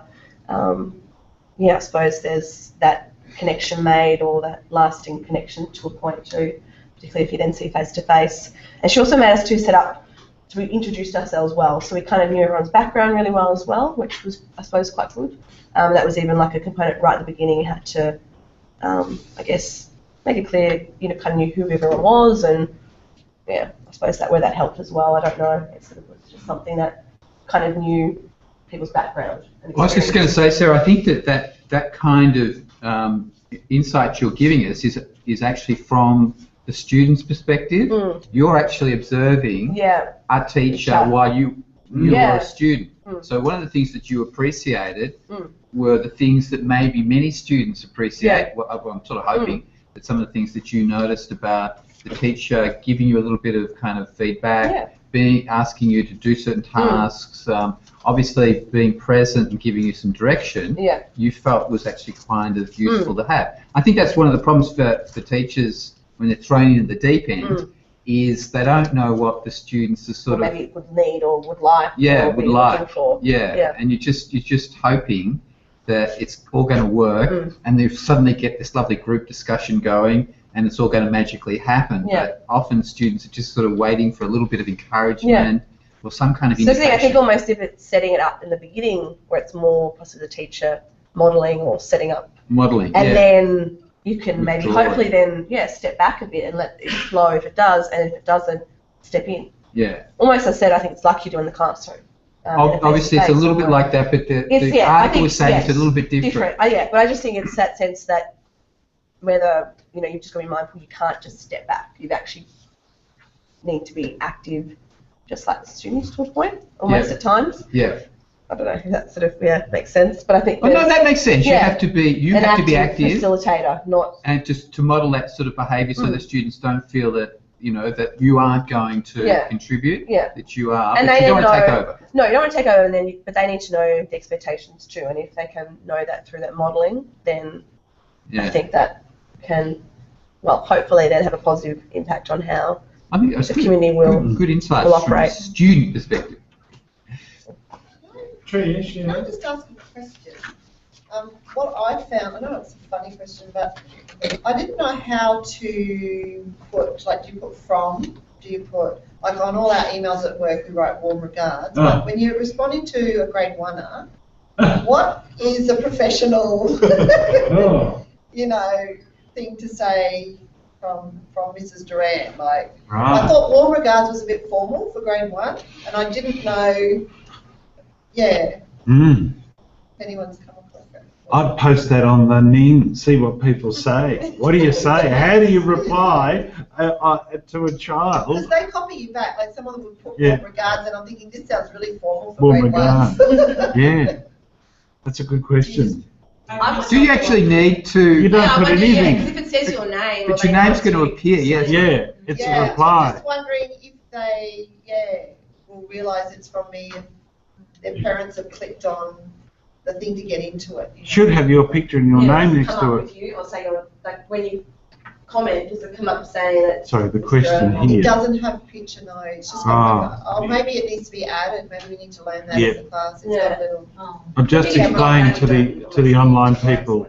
I suppose there's that connection made or that lasting connection to a point too, particularly if you then see face to face. And she also made us to set up, so we introduced ourselves well, so we kind of knew everyone's background really well as well, which was, I suppose, quite good. That was even like a component right at the beginning. You had to, I guess, make it clear, kind of knew who everyone was, and yeah, I suppose where that helped as well. I don't know. It sort of was just something that kind of knew people's background. I was just going to say, Sarah, I think that kind of insight you're giving us is actually from the student's perspective. You're actually observing a teacher while you were a student. So one of the things that you appreciated were the things that maybe many students appreciate. Well, I'm sort of hoping that some of the things that you noticed about the teacher giving you a little bit of kind of feedback, asking you to do certain tasks, obviously being present and giving you some direction, you felt was actually kind of useful to have. I think that's one of the problems for teachers when they're thrown in the deep end, is they don't know what the students are sort of maybe would need or would like. Looking for. And you're just hoping that it's all going to work, and they suddenly get this lovely group discussion going, and it's all going to magically happen. But often students are just sort of waiting for a little bit of encouragement or some kind of indication. I think almost if it's setting it up in the beginning, where it's more possibly the teacher modelling or setting up. Modelling, and then you can maybe hopefully then step back a bit and let it flow if it does, and if it doesn't, step in. Almost, as I said, I think it's like you do in the classroom. Obviously, it's a little bit like that, but the article was saying it's a little bit different. But I just think it's that sense that whether you've just got to be mindful, you can't just step back. You actually need to be active, just like the students to a point, almost at times. I don't know if that sort of makes sense, but I think. Oh, no, that makes sense. You have to be active, facilitator, not. And just to model that sort of behaviour, so the students don't feel that that you aren't going to contribute. That you are. And but they you don't want to take over. No, you don't want to take over, but they need to know the expectations too. And if they can know that through that modelling, then I think that can, hopefully, then have a positive impact on how the community will good insights will operate. From a student perspective. Can I just ask a question? What I found, I know it's a funny question, but I didn't know how to put, do you put from, do you put, on all our emails at work we write warm regards, but when you're responding to a grade 1er, what is a professional, thing to say from Mrs. Duran? I thought warm regards was a bit formal for grade 1, and I didn't know. If anyone's come across that. I'd post that on the Ning, see what people say. What do you say? How do you reply to a child? Because they copy you back. Some of them would put warm regards, and I'm thinking this sounds really formal for warm grade 1. That's a good question. Do you actually need to? You don't put anything. Because if it says your name. But your name's going to appear. It's a reply. I'm just wondering if they, will realise it's from me. Their parents have clicked on the thing to get into it. Should have your picture and your name next to it. With you, or say when you comment, just to come up saying that. Sorry, the question here. It doesn't have a picture, no. It's just maybe it needs to be added. Maybe we need to learn that as a class. It's got a little. I'm just explaining to the online people.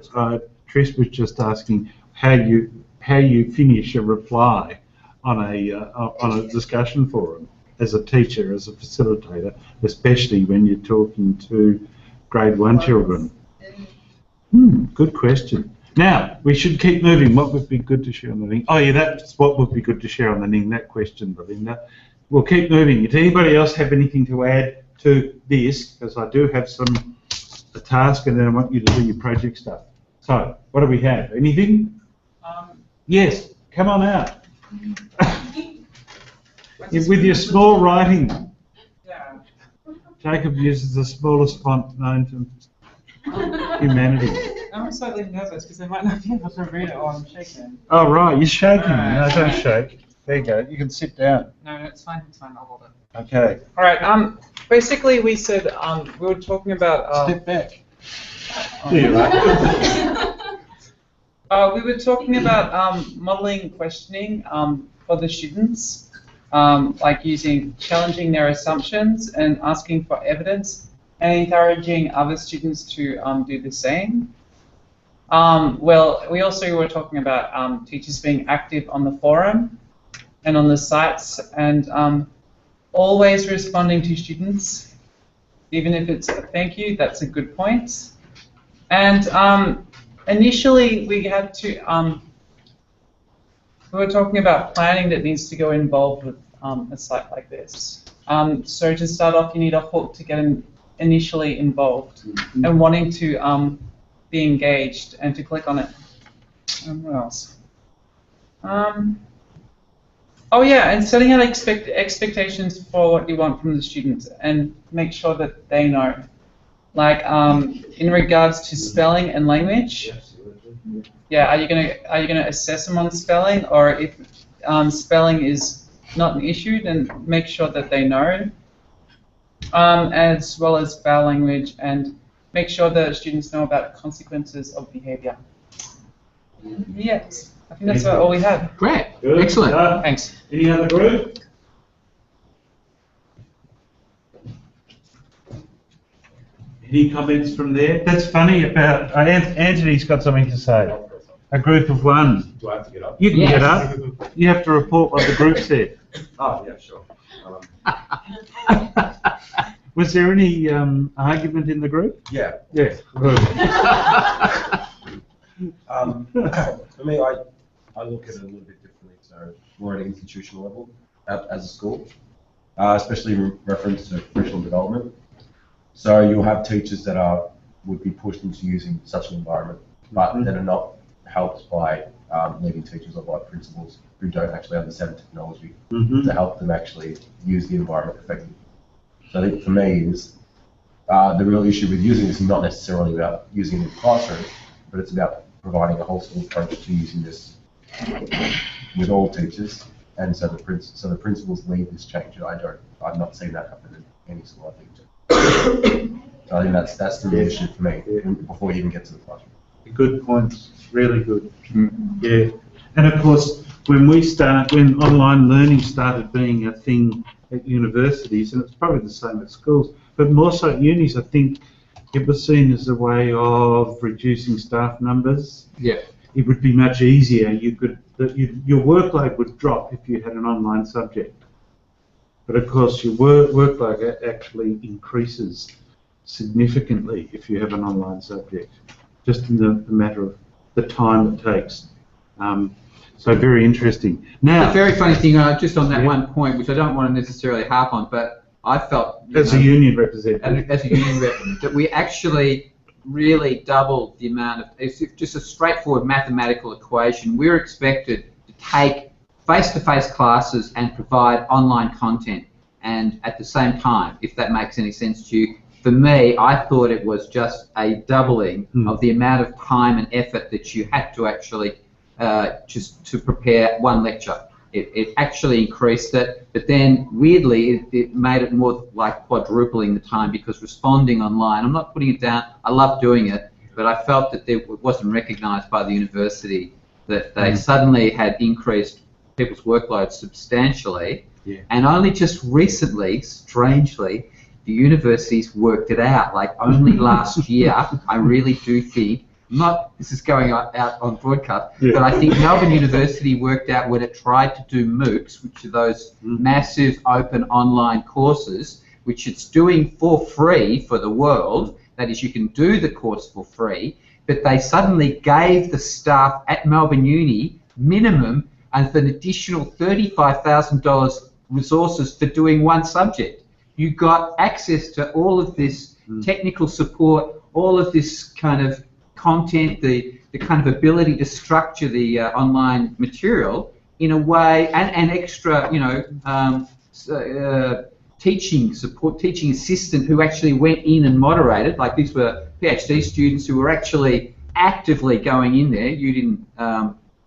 Trish was just asking how you finish a reply on a discussion forum. As a teacher, as a facilitator, especially when you're talking to grade 1 children. Good question. Now, we should keep moving. What would be good to share on the Ning? Oh, that's what would be good to share on the Ning, that question, Belinda. We'll keep moving. Does anybody else have anything to add to this? Because I do have a task, and then I want you to do your project stuff. So, what do we have? Anything? Yes, come on out. With your small writing. Jacob uses the smallest font known to humanity. I'm slightly nervous because I might not be able to read it while I'm shaking. Oh, right, you're shaking. Alright. No, don't shake. There you go. You can sit down. No, it's fine. It's fine. I'll hold it. Okay. All right. Basically, we said we were talking about. Step back. We were talking about modeling questioning for the students, like challenging their assumptions and asking for evidence, and encouraging other students to do the same. Well, we also were talking about teachers being active on the forum and on the sites, and always responding to students, even if it's a thank you. That's a good point. And initially, we had to. We were talking about planning that needs to go involved with a site like this. So to start off, you need a hook to get initially involved and wanting to be engaged and to click on it. What else? Oh yeah, and setting out expectations for what you want from the students and make sure that they know. Like in regards to spelling and language. Yeah, are you gonna assess them on spelling, or if spelling is not an issue, then make sure that they know. As well as foul language, and make sure that students know about consequences of behaviour. Yes, I think that's all we have. Great. Good. Excellent. Thanks. Any other group? Any comments from there? That's funny about Anthony's got something to say. A group of one. Do I have to get up? You can get up. You have to report what the group said. Oh, yeah, sure. Was there any argument in the group? Yeah. Yeah. Good. For me, I look at it a little bit differently. So more at an institutional level, as a school, especially in reference to professional development. So you'll have teachers that would be pushed into using such an environment, but that are not helped by leading teachers or by principals who don't actually understand the technology to help them actually use the environment effectively. So I think for me is the real issue with using this is not necessarily about using it in the classroom, but it's about providing a whole school approach to using this with all teachers, and so the principals lead this change. I've not seen that happen in any school, I think. So I think that's the real issue for me before you even get to the classroom. Good points, really good. Yeah, and of course, when online learning started being a thing at universities, and it's probably the same at schools, but more so at unis, I think it was seen as a way of reducing staff numbers. Yeah. It would be much easier. Your workload would drop if you had an online subject. But of course, your workload actually increases significantly if you have an online subject, just in the matter of the time it takes. So very interesting. Now, the very funny thing, just on that one point, which I don't want to necessarily harp on, but I felt as a union representative, that we actually really doubled the amount of. It's just a straightforward mathematical equation. We're expected to take face-to-face classes and provide online content, and at the same time, if that makes any sense to you. For me, I thought it was just a doubling of the amount of time and effort that you had to actually just to prepare one lecture. It actually increased it, but then weirdly it made it more like quadrupling the time, because responding online, I'm not putting it down, I love doing it, but I felt that it wasn't recognised by the university that they suddenly had increased people's workload substantially, and only just recently, strangely, the universities worked it out. Like only last year, I really do think, this is going out on broadcast, but I think Melbourne University worked out when it tried to do MOOCs, which are those massive open online courses, which it's doing for free for the world. That is, you can do the course for free, but they suddenly gave the staff at Melbourne Uni minimum and an additional $35,000 resources for doing one subject. You got access to all of this technical support, all of this kind of content, the kind of ability to structure the online material in a way, and extra, teaching support, teaching assistant who actually went in and moderated. Like these were PhD students who were actually actively going in there. You didn't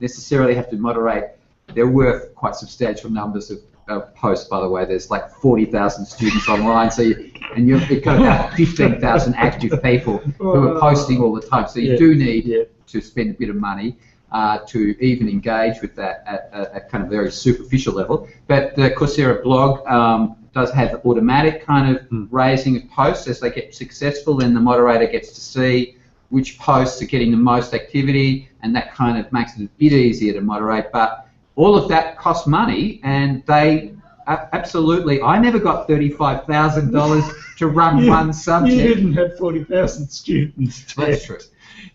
necessarily have to moderate. There were quite substantial numbers of posts, by the way. There's like 40,000 students online, so you've got about 15,000 active people who are posting all the time. So you do need to spend a bit of money to even engage with that at a kind of very superficial level. But the Coursera blog does have automatic kind of raising of posts as they get successful, and the moderator gets to see which posts are getting the most activity, and that kind of makes it a bit easier to moderate. But all of that costs money, and they absolutely. I never got $35,000 to run one subject. You didn't have 40,000 students. That's true.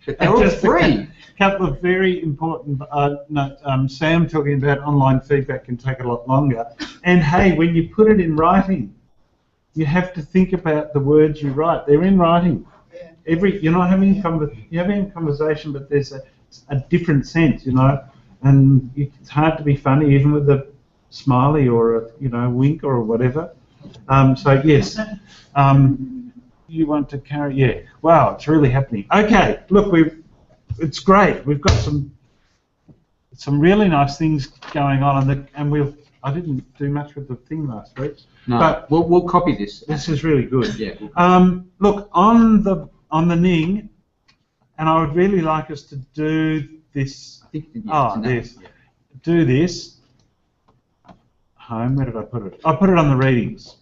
But they're all free. Couple of very important Sam talking about online feedback can take a lot longer. And hey, when you put it in writing, you have to think about the words you write. They're in writing. You're not having you're having a conversation, but there's a different sense, you know. And it's hard to be funny even with a smiley or a wink or whatever. So yes, you want to carry? Yeah. Wow, it's really happening. Okay, look, it's great. We've got some really nice things going on, and I didn't do much with the thing last week. No, but we'll copy this. This is really good. Yeah. Look, on the Ning, and I would really like us to do this. Do this. Home. Where did I put it? I put it on the readings.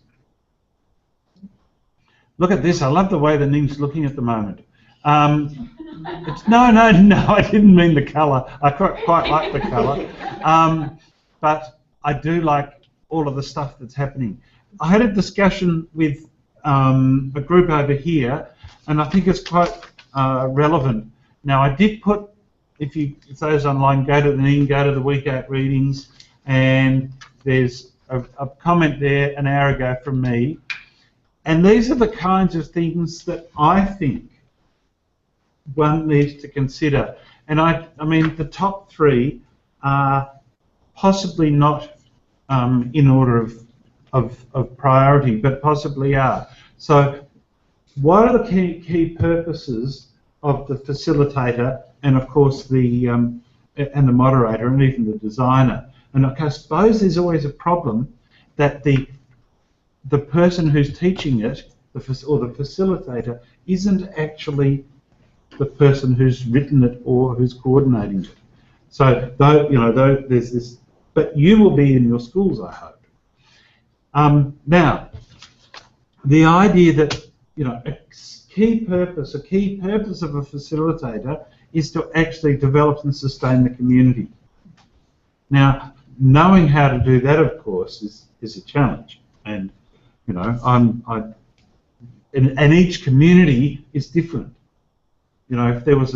Look at this. I love the way the Ning's looking at the moment. No, I didn't mean the colour. I quite like the colour. But I do like all of the stuff that's happening. I had a discussion with a group over here, and I think it's quite relevant. Now, I did put, if those online go to the Ning, go to the Week 8 readings, and there's a comment there an hour ago from me. And these are the kinds of things that I think one needs to consider. And I mean, the top three are possibly not in order of priority, but possibly are. So what are the key purposes of the facilitator and, of course, the moderator and even the designer? And I suppose there's always a problem that the person who's teaching it, or the facilitator, isn't actually the person who's written it or who's coordinating it. So, there's this, but you will be in your schools, I hope. Now, the idea that a key purpose of a facilitator is to actually develop and sustain the community. Now, knowing how to do that, of course, is a challenge, and and each community is different. If there was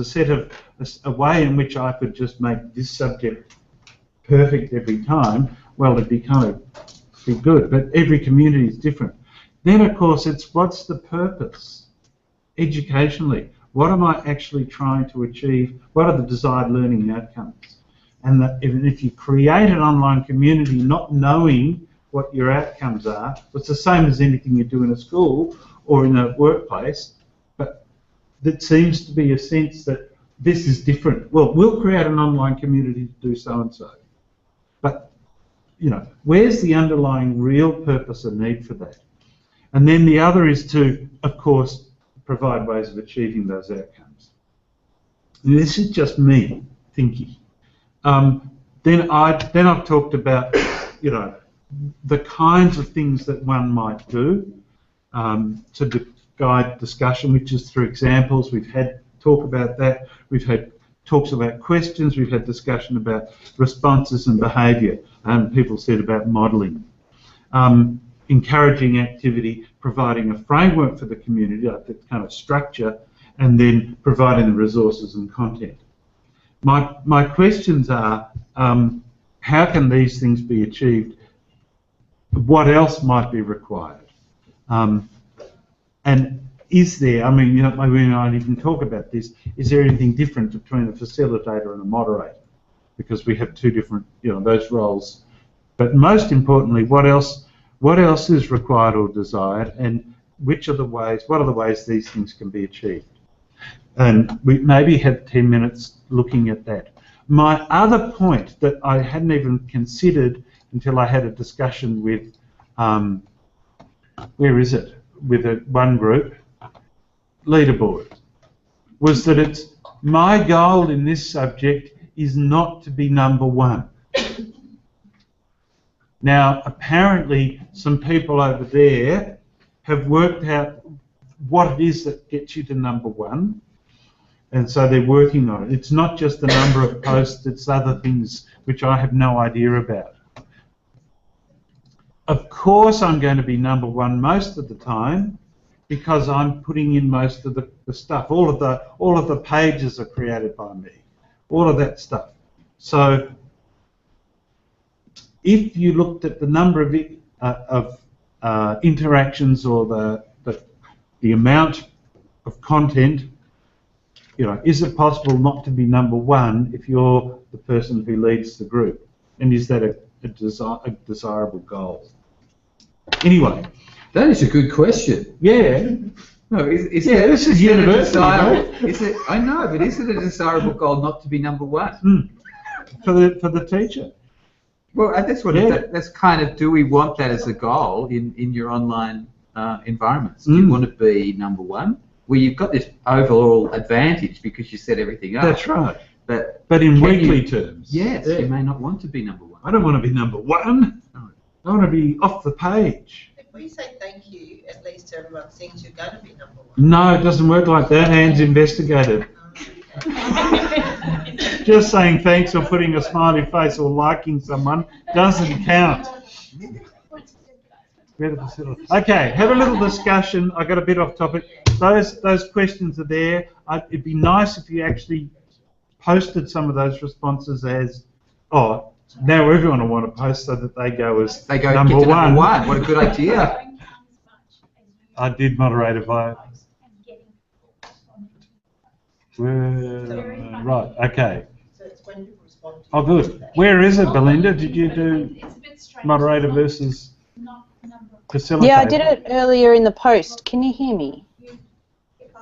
a way in which I could just make this subject perfect every time, well, it'd be good. But every community is different. Then, of course, it's what's the purpose educationally? What am I actually trying to achieve? What are the desired learning outcomes? And if you create an online community not knowing what your outcomes are, it's the same as anything you do in a school or in a workplace, but there seems to be a sense that this is different. Well, we'll create an online community to do so-and-so. But, where's the underlying real purpose and need for that? And then the other is to, of course, provide ways of achieving those outcomes. And this is just me thinking. Then I've talked about, the kinds of things that one might do to guide discussion, which is through examples. We've had talk about that. We've had talks about questions. We've had discussion about responses and behaviour. People said about modelling. Encouraging activity, providing a framework for the community, like the kind of structure, and then providing the resources and content. My questions are, how can these things be achieved? What else might be required? And is there, we might even talk about this, is there anything different between a facilitator and a moderator? Because we have two different, those roles. But most importantly, what else what else is required or desired, and what are the ways these things can be achieved. And we maybe have 10 minutes looking at that. My other point that I hadn't even considered until I had a discussion with, with one group, leaderboard, was that it's my goal in this subject is not to be number one. Now, apparently, some people over there have worked out what it is that gets you to number one, and so they're working on it. It's not just the number of posts, it's other things which I have no idea about. Of course I'm going to be number one most of the time because I'm putting in most of the stuff. All of the pages are created by me. All of that stuff. So if you looked at the number of interactions or the amount of content, you know, is it possible not to be number one if you're the person who leads the group? And is that a desirable goal? Anyway. That is a good question. Yeah. No, is this is university. I know, but is it a desirable goal not to be number one? For the teacher. Well, that's what that's kind of, do we want that as a goal in your online environments? Do you want to be number one? Well, you've got this overall advantage because you set everything up. That's right. But in weekly terms. Yes, you may not want to be number one. I don't want to be number one. No. I want to be off the page. If we say thank you, at least everyone thinks you're going to be number one. No, it doesn't work like that. Hands investigated. Just saying thanks or putting a smiley face or liking someone doesn't count. Okay, have a little discussion. I got a bit off topic. Those questions are there. It'd be nice if you actually posted some of those responses as, oh, now everyone will want to post so that they go as number one. What a good idea. I did moderate it by. Right, okay. Oh, good. Where is it, Belinda? Did you do moderator versus facilitator? Yeah, I did it earlier in the post. Can you hear me?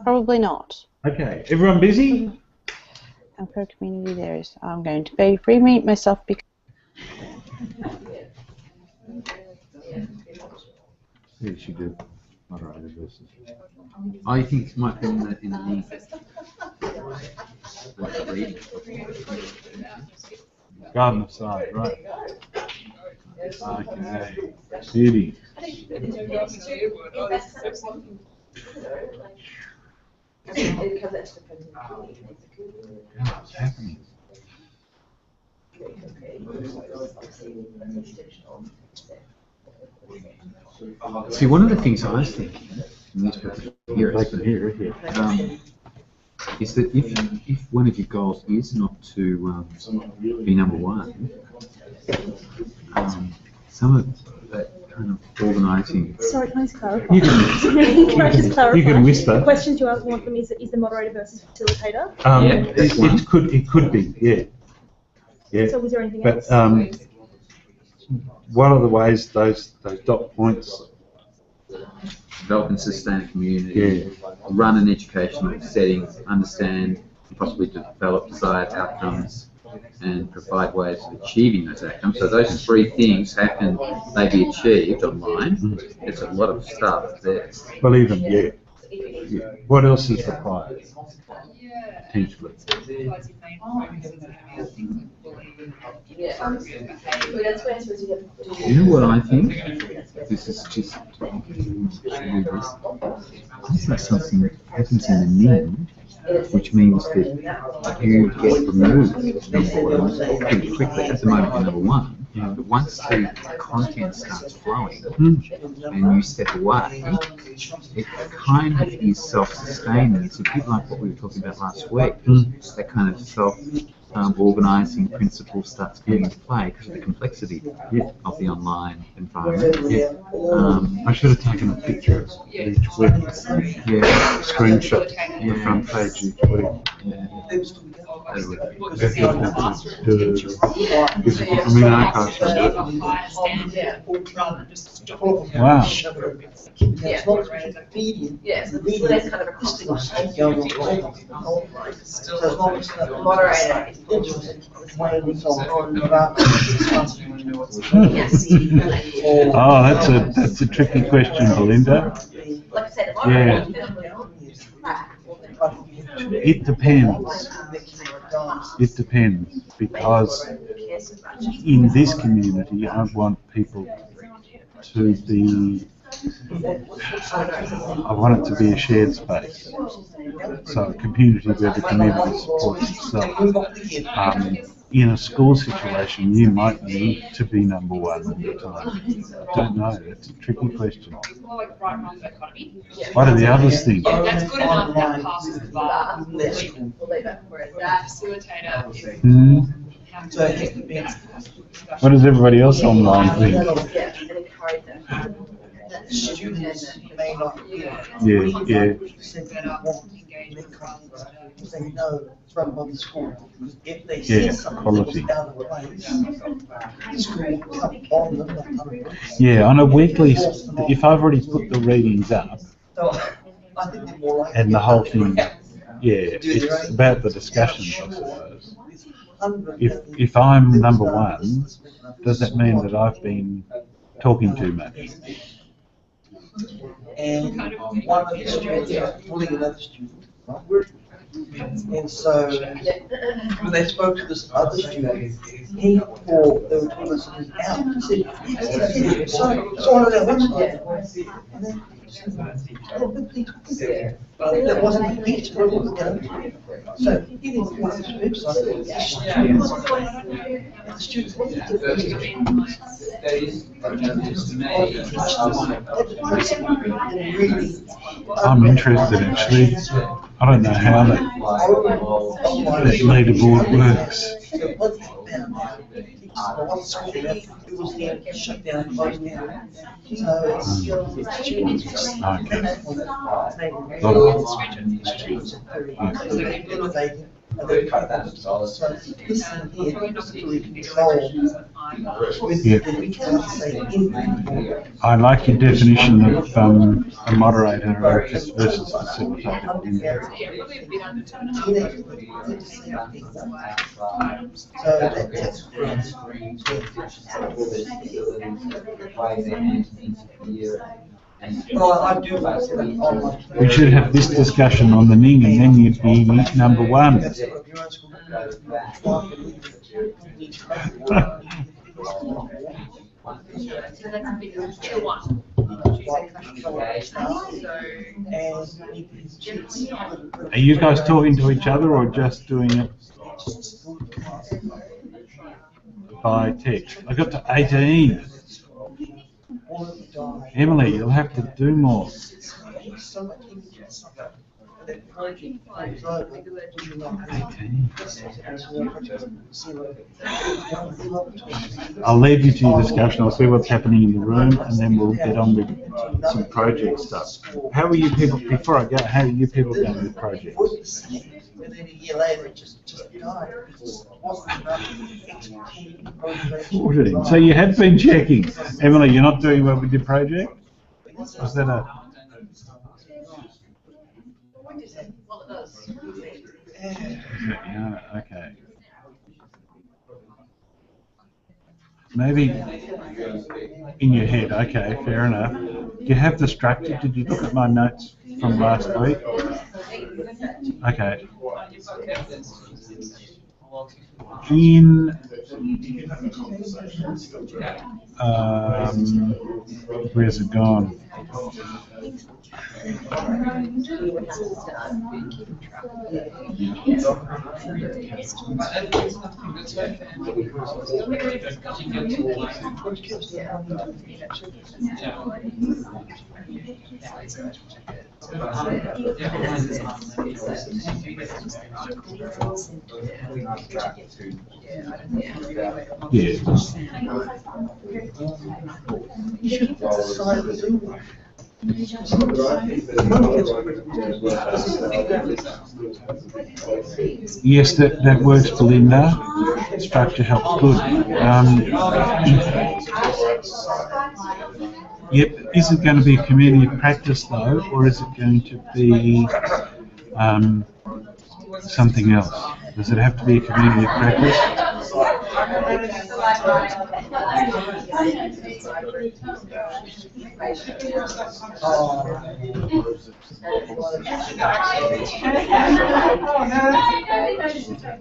Probably not. Okay. Everyone busy? For community, I'm going to be remute myself because. Yeah, she did. Moderator versus. Oh, you think it might be in the Garden of Side, right. Okay. Beauty. What's happening? See, one of the things I was thinking, and is that if one of your goals is not to be number one, some of that kind of organising. Sorry, can I just clarify? Can I just clarify? You can whisper. The question to ask one of them is the moderator versus facilitator? It could be, yeah. Yeah. So was there anything else? What are the ways those dot points? Develop and sustain a community, run an educational setting, understand and possibly develop desired outcomes, and provide ways of achieving those outcomes. So those three things, how can they be achieved online? It's a lot of stuff there. Well, even, yeah. What else is required? Potentially. You know what I think? This is just I think something happens in the min, which means that you get removed pretty quickly. At the moment, you're number one. But once the content starts flowing and you step away, it kind of is self-sustaining. It's a bit like what we were talking about last week. That kind of self-organising principle starts coming into play because of the complexity of the online environment. I should have taken a picture each week. Screenshot the front page each week. they would still be going. Wow. It's not obedient. Yeah, so Really, that's kind of a this thing will keep going on. So as long as the moderator is interested when it's on about 6 months. Oh, that's a tricky question, Belinda. like I said, the moderator. It depends. It depends, because in this community, I want people to be, I want it to be a shared space. So a community where the community supports itself. In a school situation, you might need to be number one all the time. Don't know. It's a tricky question. What do the others think? That's good enough that passes the bar. So it has to be. What does everybody else online think? Students may not. Yeah. They know it's run by the school. If they see something that's out of place, the school will come on them. Yeah, on a weekly, if I've already put the readings up, So I think they're more like. and the whole thing, yeah, it's about the discussions, I suppose. If I'm number one, does that mean that I've been talking too much? And one of the students bullying another student, right? And so when they spoke to this other student, he thought they were talking something out. He said, so one of them went and then that wasn't the beach, but it was going. So he didn't want this website. The students I'm interested, actually. I don't know how that leaderboard works. It was then shut down and closed down. I like your definition of a moderator versus facilitator. We should have this discussion on the Ning, and then you'd be number one. Are you guys talking to each other or just doing it by text? I got to 18. Emily, you'll have to do more. I'll leave you to your discussion. I'll see what's happening in the room, and then we'll get on with some project stuff. How are you people, before I go, how are you people going with projects? And then a year later, it just died. So you have been checking. Emily, you're not doing well with your project? Was that a... Yeah, okay. Maybe in your head, okay, fair enough. Do you have the structure? Did you look at my notes from last week? Okay. Where's it gone? Yes, that works, Belinda. Structure helps good. Yep, is it going to be a community of practice though, or is it going to be something else? Does it have to be a community of practice?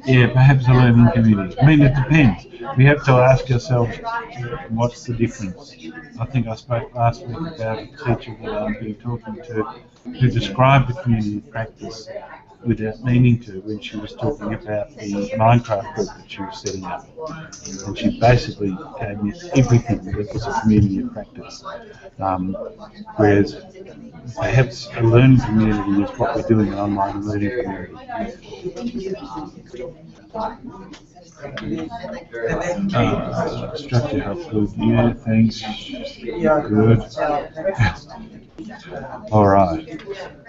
Yeah, perhaps a learning community. I mean, it depends. We have to ask ourselves, what's the difference? I think I spoke last week about a teacher that I've been talking to who described the community of practice without meaning to when she was talking about the Minecraft group that she was setting up. And she basically gave me everything that was a community of practice. Whereas perhaps a learning community is what we're doing in an online learning community. Structure helps good. Yeah, thanks. Good. All right.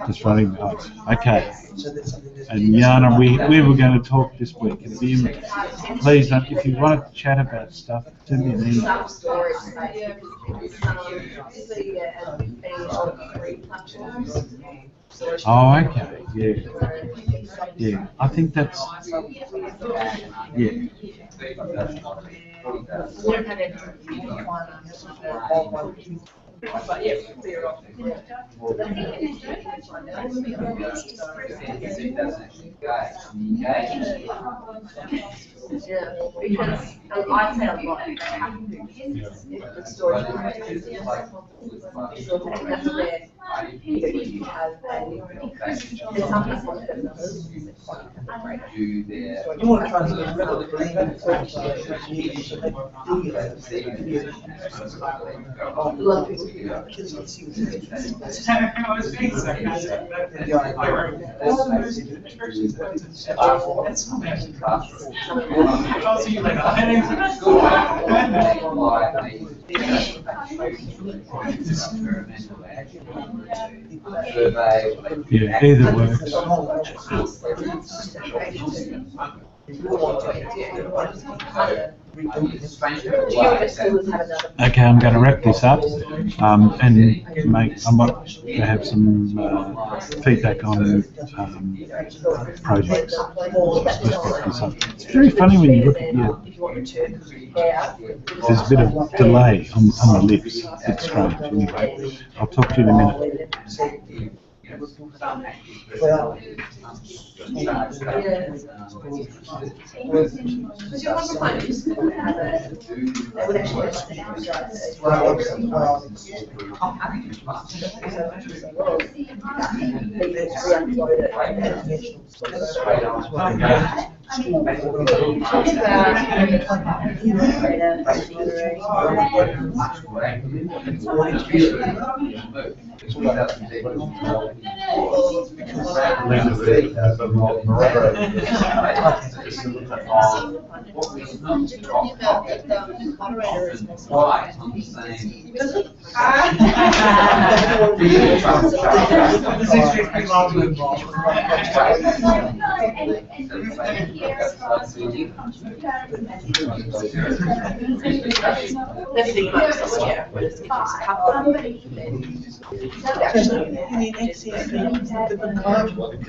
Just running behind. Okay. And Yana, we were going to talk this week. And please, if you want to chat about stuff, send me an email. Oh, okay. Yeah. Yeah. I think that's. Yeah. Because I'd say a lot if the story that's where you have there's some people that You want to try to get rid of the Yeah, either works. Okay, I'm going to wrap this up and I want to have some feedback on projects. Let's wrap this up. It's very funny when you look at there's a bit of delay on the lips. It's strange. Anyway, I'll talk to you in a minute.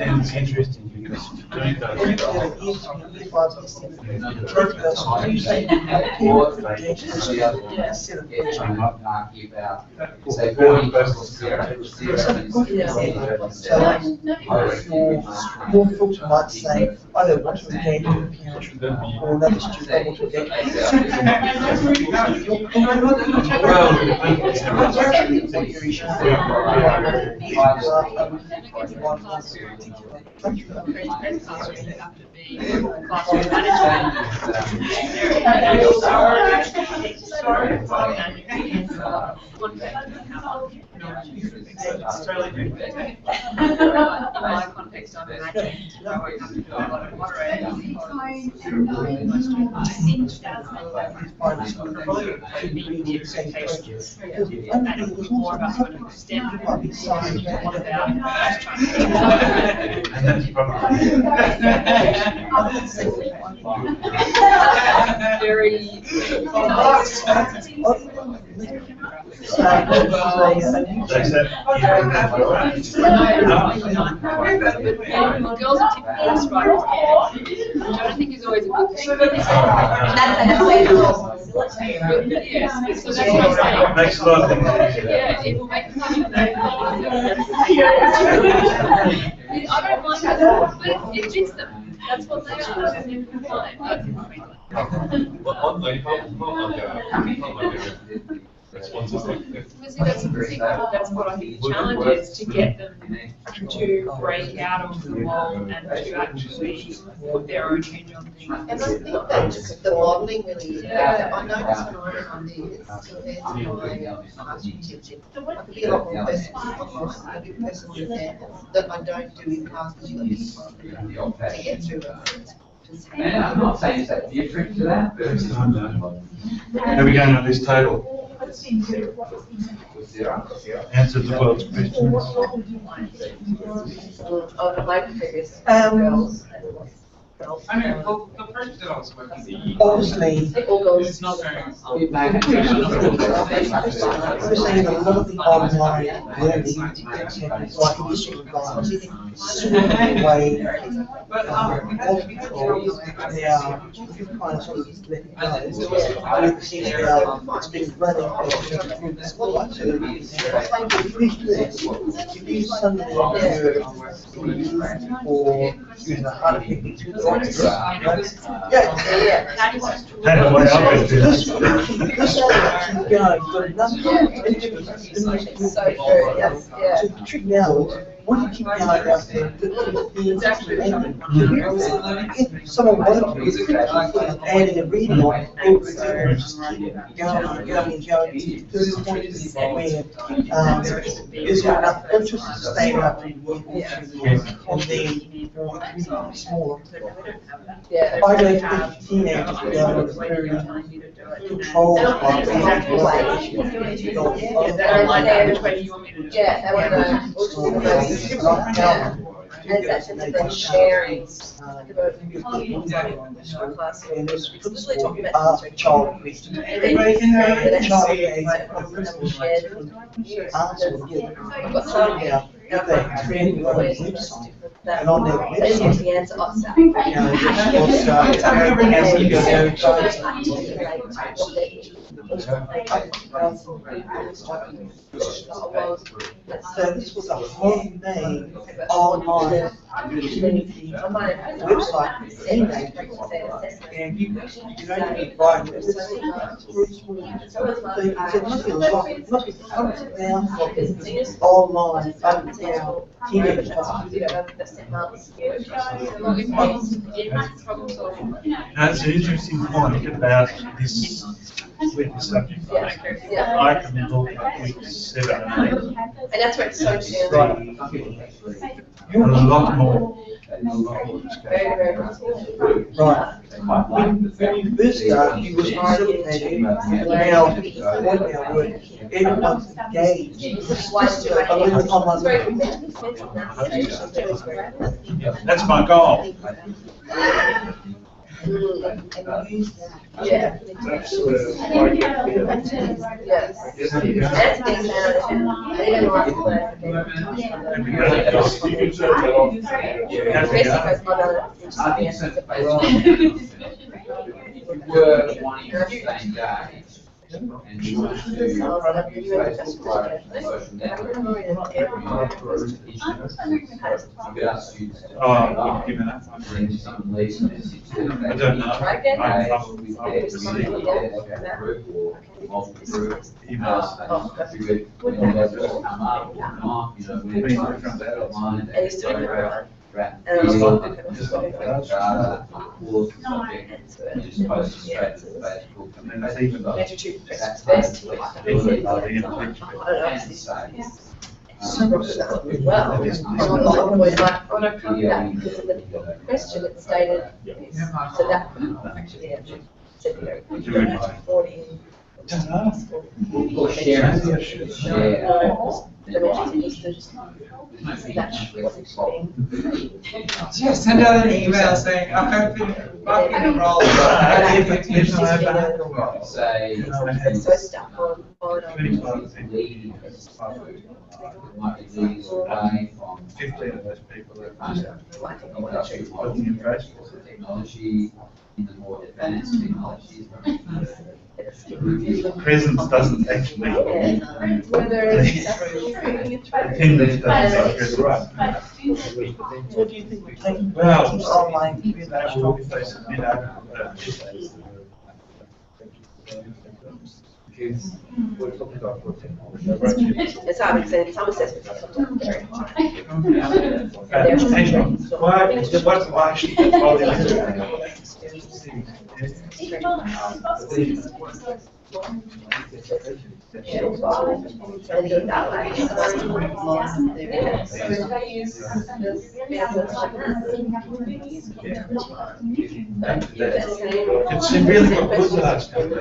It's interesting because doing those your filter might say, I don't want to engage with a parent or another student, I want to engage Girls are typically inspired, which I don't think is always a good thing. Yes, so that's what I'm saying. Makes a lot of things easier. Yeah, it will make it easier. I don't mind that, but it fits them. That's what they are. That's what I think the challenge is, to get them to break out of the mold and to actually put their own hinge on things. And I think that the modelling really, I noticed when I was on these, compared to my classroom teaching, I could be a lot more personal online, a bit personal with them that I don't do in class, because you've got to get through it. And I'm not saying it's that different to that, but it's How are we going on this table? Answer the world's questions. Like previous girls. I mean, the first that I was working Obviously, it's not very. we're seeing a lot of the online learning, like initial advice, swimming away, multiple, they are kind of sort of let it go. With the sense that it's been running through the school activities. If you suddenly or using a harder techniques with the the trick now is, when you keep going out there, if someone wanted to adding a reading on it, going to the point where is there enough interest to stay up in and then smaller. I don't think teenagers are very controlled by and that's then sharing. Especially talking about child and on their website, the answer so this was a homemade online community website and you don't need to buy it. So it must be a lot, it must be hundreds of thousands of online teenage That's an interesting point about this with the subject. I can look at week 7 and 8. and that's where it's so A lot more. very Right. When you first started, you were facilitating, now, everyone's engaged. Just a little online. That's my goal. And use that. Yeah. That's where I get Yes. That's the example. I didn't like were wanting to same day, and you want to use Facebook I don't know. Well, when I come back, because of the question, it stated, so that actually secondary, 40. Or share. Yeah, send out an email saying, I've been enrolled. Say. So stuck on. Might be legal away from 15 of those people technology in the more advanced technologies. Presence doesn't actually. Whether What do you think we're taking? Well, Online. if they submit it's hard because some assessments are sometimes very high. It's really good last time.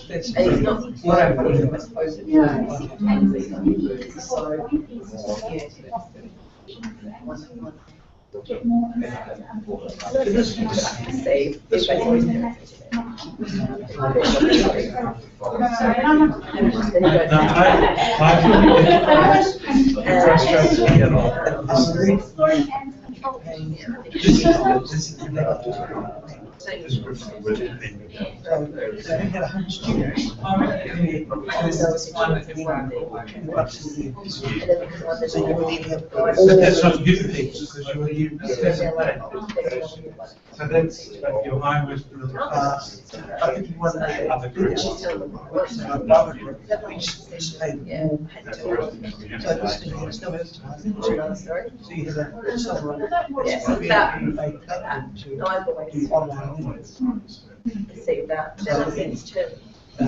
It's not what I put in was open. That's not you because you're you. So that's your high risk for the past. I think you want to other groups. So you have a someone See that, that makes sense too. So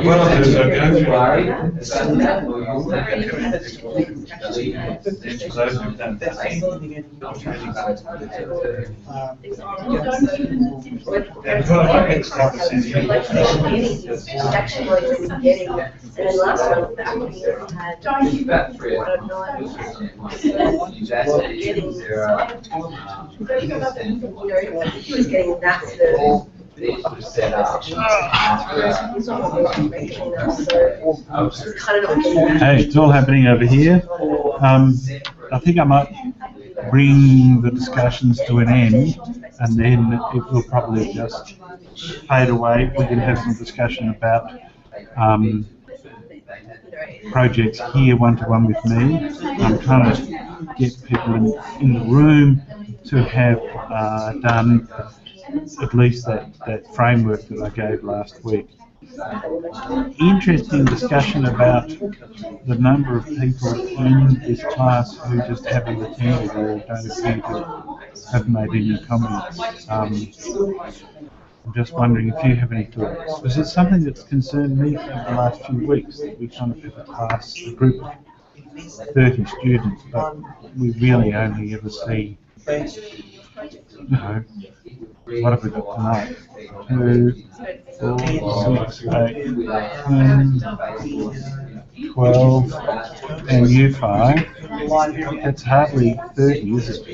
what I'll do is I'll go through those who've done And then last one, About 3 or 4. he was getting that sort of. These were set up Hey, it's all happening over here. I think I might bring the discussions to an end, and then it will probably just fade away. We can have some discussion about projects here one-to-one with me. I'm trying to get people in the room to have done at least that framework that I gave last week. Interesting discussion about the number of people in this class who just haven't attended or don't appear to have made any comments. I'm just wondering if you have any thoughts. Because it's something that's concerned me for the last few weeks, that we kind of have a class, a group of 30 students, but we really only ever see, you know, what have we got tonight? 2, 4, 6, 8, 10, 12, and you 5. That's hardly 30, is it?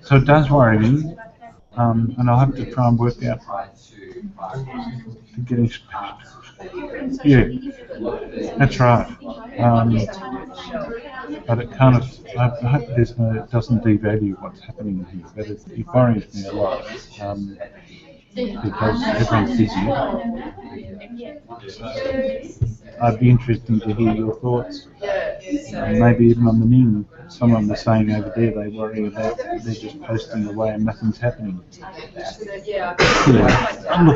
So it does worry me, and I'll have to try and work out to getting. Yeah, that's right. But it kind of, I hope it doesn't devalue what's happening here, but it worries me a lot, because everyone's busy. So I'd be interested to hear your thoughts. Maybe even on the NIM, someone was saying over there they worry about they're just posting away and nothing's happening. Yeah. Look,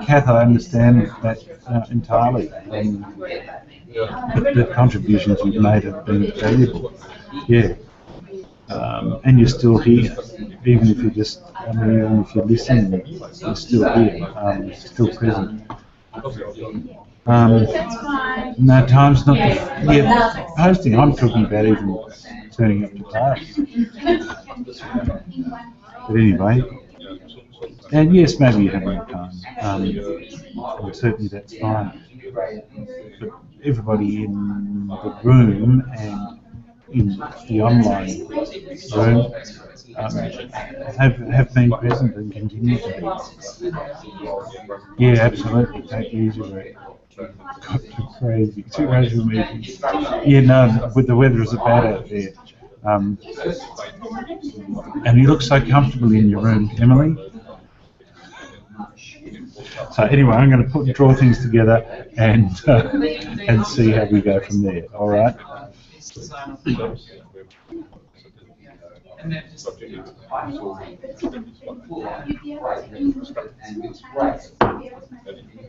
Kath, I understand that entirely. the contributions you've made have been valuable. Yeah. And you're still here, even if you're just, I mean, even if you're listening, you're still here, still present. No, time's not the posting. I'm talking about even turning up to class. But anyway, and yes, maybe you have more time. And certainly that's fine. But everybody in the room and in the online room have been present and continue to be. Yeah, absolutely. Take it easy, Ray. Got too crazy. Too crazy for me. Yeah, no, with the weather is bad out there. And you look so comfortable in your room, Emily. So anyway, I'm going to draw things together and see how we go from there. All right.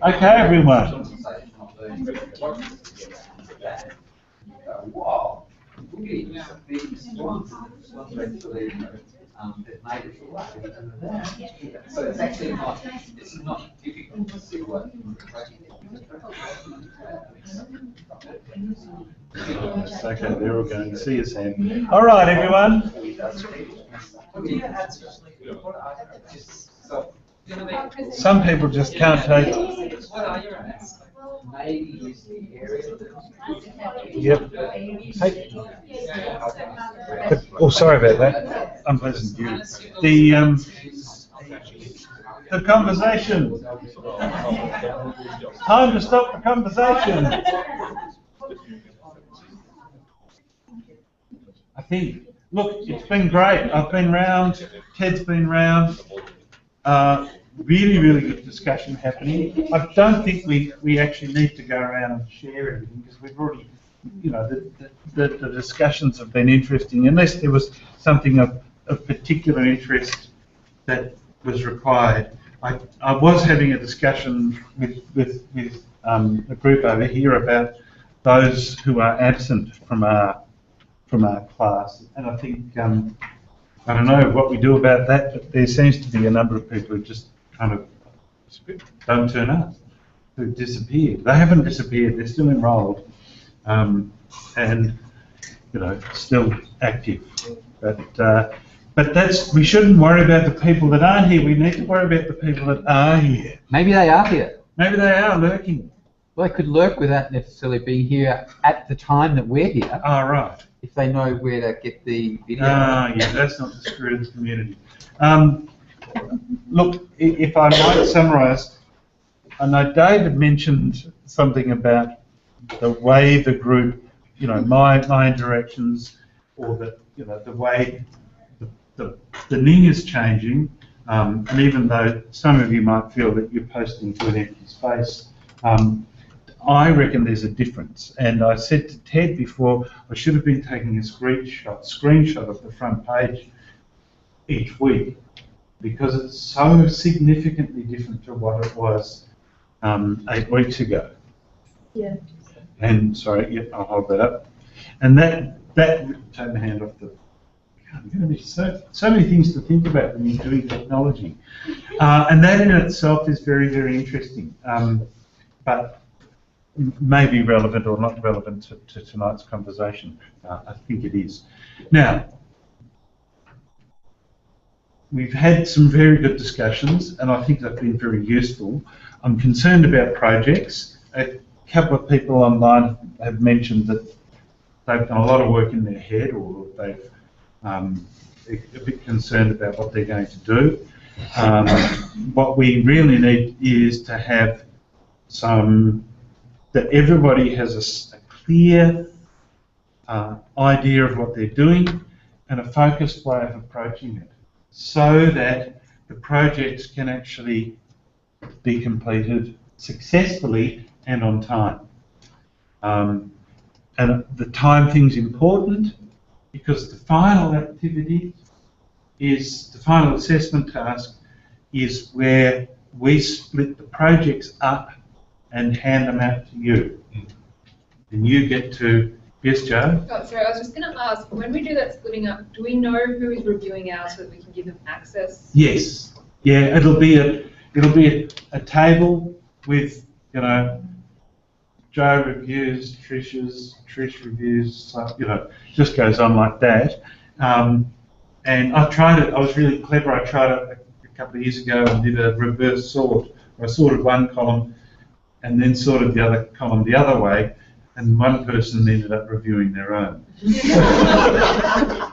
Okay, everyone. So it's actually not, it's not difficult to see what. Okay, they're all going to see you, Sam. All right, everyone. Some people just can't take it. Yep. Hey. Oh, sorry about that. Unpleasant view. The conversation. Time to stop the conversation. I think, look, it's been great. I've been round, Ted's been round. Really, really good discussion happening. I don't think we actually need to go around and share everything because we've already, you know, the discussions have been interesting, unless there was something of particular interest that was required. I was having a discussion with a group over here about those who are absent from our class, and I think I don't know what we do about that, but there seems to be a number of people who just kind of don't turn up, who've disappeared. They haven't disappeared; they're still enrolled, and you know, still active. But that's, we shouldn't worry about the people that aren't here. We need to worry about the people that are here. Maybe they are here. Maybe they are lurking. Well, they could lurk without necessarily being here at the time that we're here. Ah, right. If they know where to get the video. Ah, yeah, that's not the spirit of the community. Look, if I might summarise, I know David mentioned something about the way the group, you know, my interactions, or the, you know, the way the Ning is changing, and even though some of you might feel that you're posting to an empty space, I reckon there's a difference. And I said to Ted before, I should have been taking a screenshot of the front page each week, because it's so significantly different to what it was 8 weeks ago. Yeah. And sorry, yep, I'll hold that up. And that take my hand off the. God, there are going to be so many things to think about when you're doing technology, and that in itself is very, very interesting. But may be relevant or not relevant to tonight's conversation. I think it is. Now, we've had some very good discussions, and I think they've been very useful. I'm concerned about projects. A couple of people online have mentioned that they've done a lot of work in their head, or they've a bit concerned about what they're going to do. What we really need is to have that everybody has a clear idea of what they're doing and a focused way of approaching it, so that the projects can actually be completed successfully and on time. And the time thing's important, because the final activity is, the final assessment task is where we split the projects up and hand them out to you. and you get to, yes, Joe? Oh, sorry, I was just going to ask, when we do that splitting up, do we know who is reviewing ours so that we can give them access? Yes. Yeah, it'll be a table with, you know, Joe reviews, Trish reviews, so, you know, just goes on like that. And I tried it, I was really clever, I tried it a couple of years ago and did a reverse sort. I sorted one column and then sorted the other column the other way, and one person ended up reviewing their own. It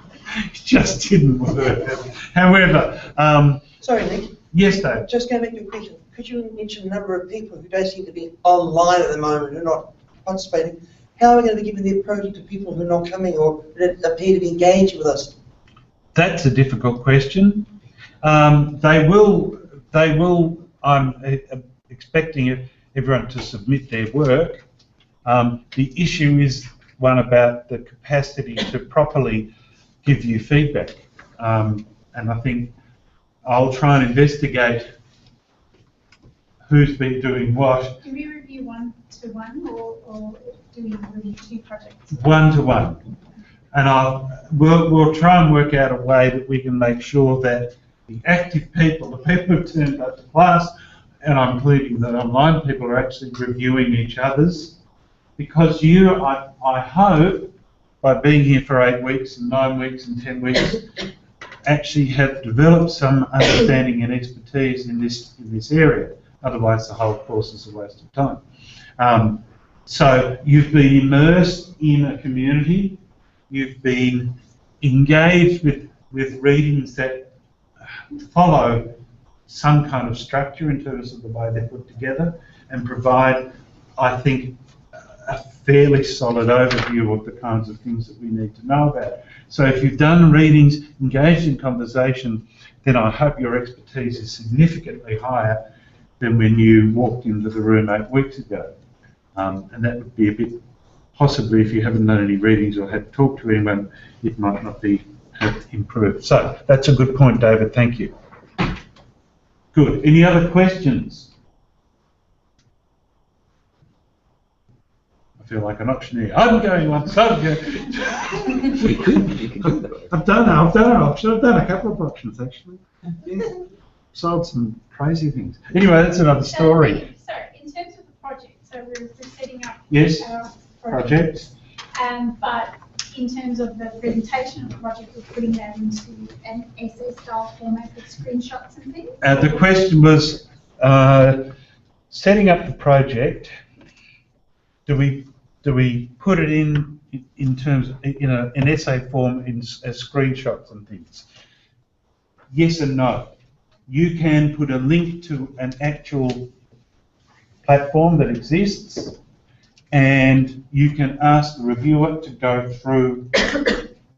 just didn't work. However, Sorry, Nick. yes, Dave. Just going back to your question, could you mention a number of people who don't seem to be online at the moment, who are not participating? How are we going to be giving the approach to people who are not coming or that appear to be engaged with us? That's a difficult question. They will. I'm expecting everyone to submit their work. The issue is one about the capacity to properly give you feedback, and I think I'll try and investigate who's been doing what. Do we review one-to-one or do we review two projects? One-to-one. And we'll try and work out a way that we can make sure that the active people, the people who turned up to class, and I'm including the online people, are actually reviewing each other's. Because you, I hope, by being here for 8 weeks and 9 weeks and 10 weeks, actually have developed some understanding and expertise in this area. Otherwise, the whole course is a waste of time. So you've been immersed in a community. You've been engaged with readings that follow some kind of structure in terms of the way they're put together and provide, I think, a fairly solid overview of the kinds of things that we need to know about. So if you've done readings, engaged in conversation, then I hope your expertise is significantly higher than when you walked into the room 8 weeks ago. And that would be a bit, possibly if you haven't done any readings or had talked to anyone, it might not be improved. So that's a good point, David, thank you. Good, any other questions? I feel like an auctioneer. I'm going once, I'm going. I've done an auction, I've done a couple of auctions actually. Sold some crazy things. Anyway, that's another story. So, in terms of the project, so we're setting up Yes, our project. But in terms of the presentation of the project, we're putting that into an essay-style format with screenshots and things? The question was, setting up the project, do we put it in terms of, an essay form as screenshots and things? Yes and no. You can put a link to an actual platform that exists, and you can ask the reviewer to go through,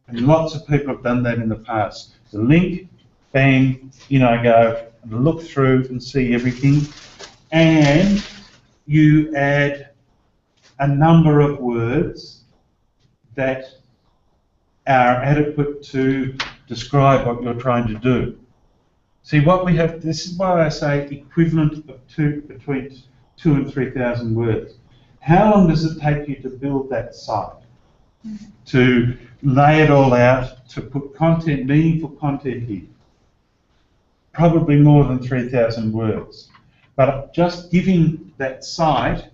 and lots of people have done that in the past. The link, bang, in I go, and look through and see everything, and you add a number of words that are adequate to describe what you're trying to do. See, what we have, this is why I say equivalent of between 2,000 and 3,000 words. How long does it take you to build that site? To lay it all out, to put content, meaningful content in? Probably more than 3,000 words. But just giving that site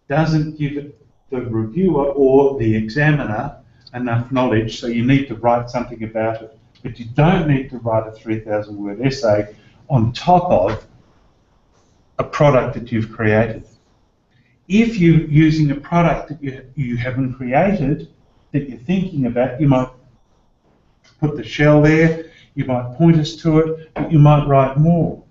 doesn't give it the reviewer or the examiner enough knowledge, so you need to write something about it. But you don't need to write a 3,000 word essay on top of a product that you've created. If you're using a product that you haven't created, that you're thinking about, you might put the shell there, you might point us to it, but you might write more.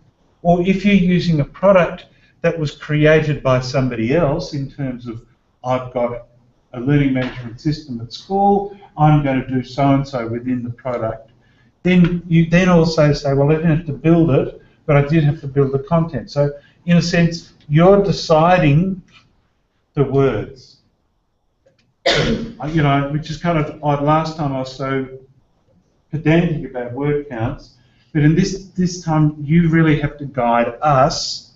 Or if you're using a product that was created by somebody else in terms of, I've got a learning management system at school, I'm going to do so-and-so within the product, then you then also say, well, I didn't have to build it, but I did have to build the content. So in a sense, you're deciding the words. Which is kind of odd. Last time I was so pedantic about word counts, but in this time you really have to guide us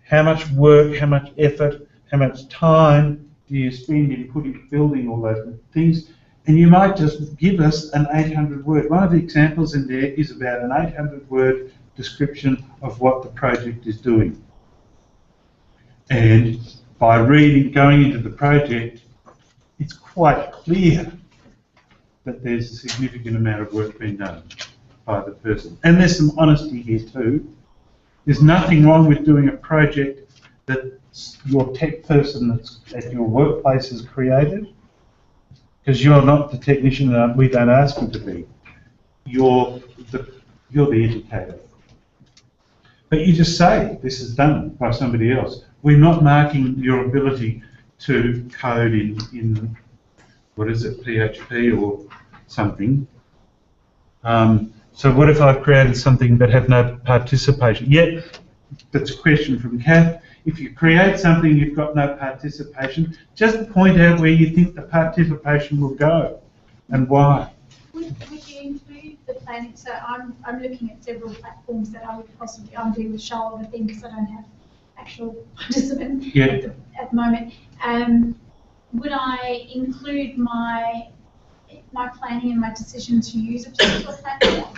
how much work, how much effort, how much time do you spend in building all those things? And you might just give us an 800-word. One of the examples in there is about an 800-word description of what the project is doing. And by going into the project, it's quite clear that there's a significant amount of work being done by the person. And there's some honesty here too. There's nothing wrong with doing a project that your tech person that's at your workplace has created, because you're not the technician and we don't ask you to be. You're the educator. But you just say this is done by somebody else. We're not marking your ability to code in what is it, PHP or something. So what if I've created something but have no participation? Yet, that's a question from Kath. If you create something you've got no participation, just point out where you think the participation will go and why. Would you include the planning? So I'm looking at several platforms that I would possibly, I'm doing the show of a thing because I don't have actual participants at the moment. Would I include my planning and my decision to use a particular platform?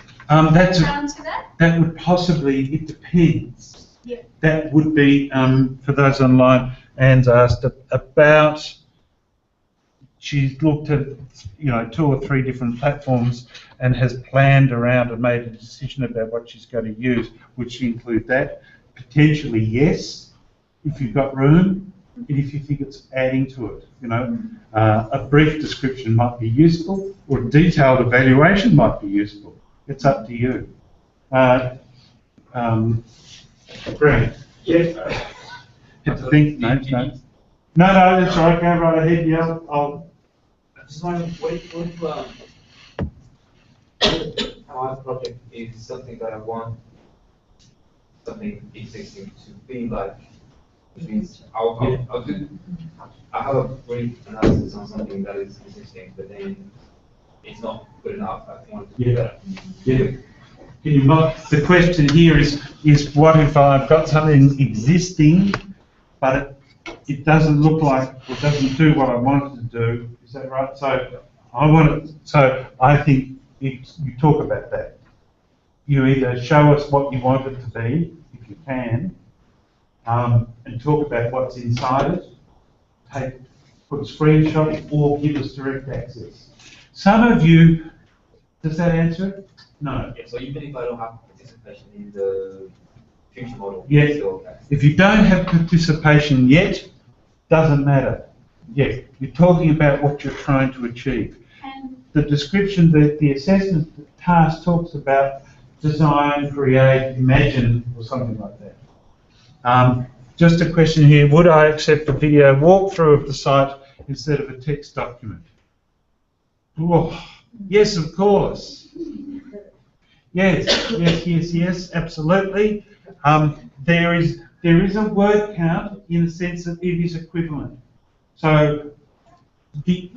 That would possibly, it depends. Yeah. That would be, for those online, Anne's asked about, she's looked at 2 or 3 different platforms and has planned around and made a decision about what she's going to use. Would she include that? Potentially yes, if you've got room, and if you think it's adding to it. A brief description might be useful, or a detailed evaluation might be useful. It's up to you. Great. Yeah. Have to think. No, that's all right. Go right ahead. Yeah, I'll. Just wondering, what if my project is something that I want something existing to be like, which means I have a brief analysis on something that is existing, but then it's not good enough. I want to do that. Yeah. The question here is what if I've got something existing, but it doesn't look like, or doesn't do what I want it to do? Is that right? So I think you talk about that. You either show us what you want it to be, if you can, and talk about what's inside it. Put a screenshot or give us direct access. Some of you, does that answer it? No. Yeah, so even if I don't have participation in the future model, if you don't have participation yet, doesn't matter. Yeah, you're talking about what you're trying to achieve. The description, the assessment task talks about design, create, imagine, or something like that. Just a question here, would I accept a video walkthrough of the site instead of a text document? Oh, yes, of course. Yes, absolutely. There is a word count in the sense that it is equivalent. So the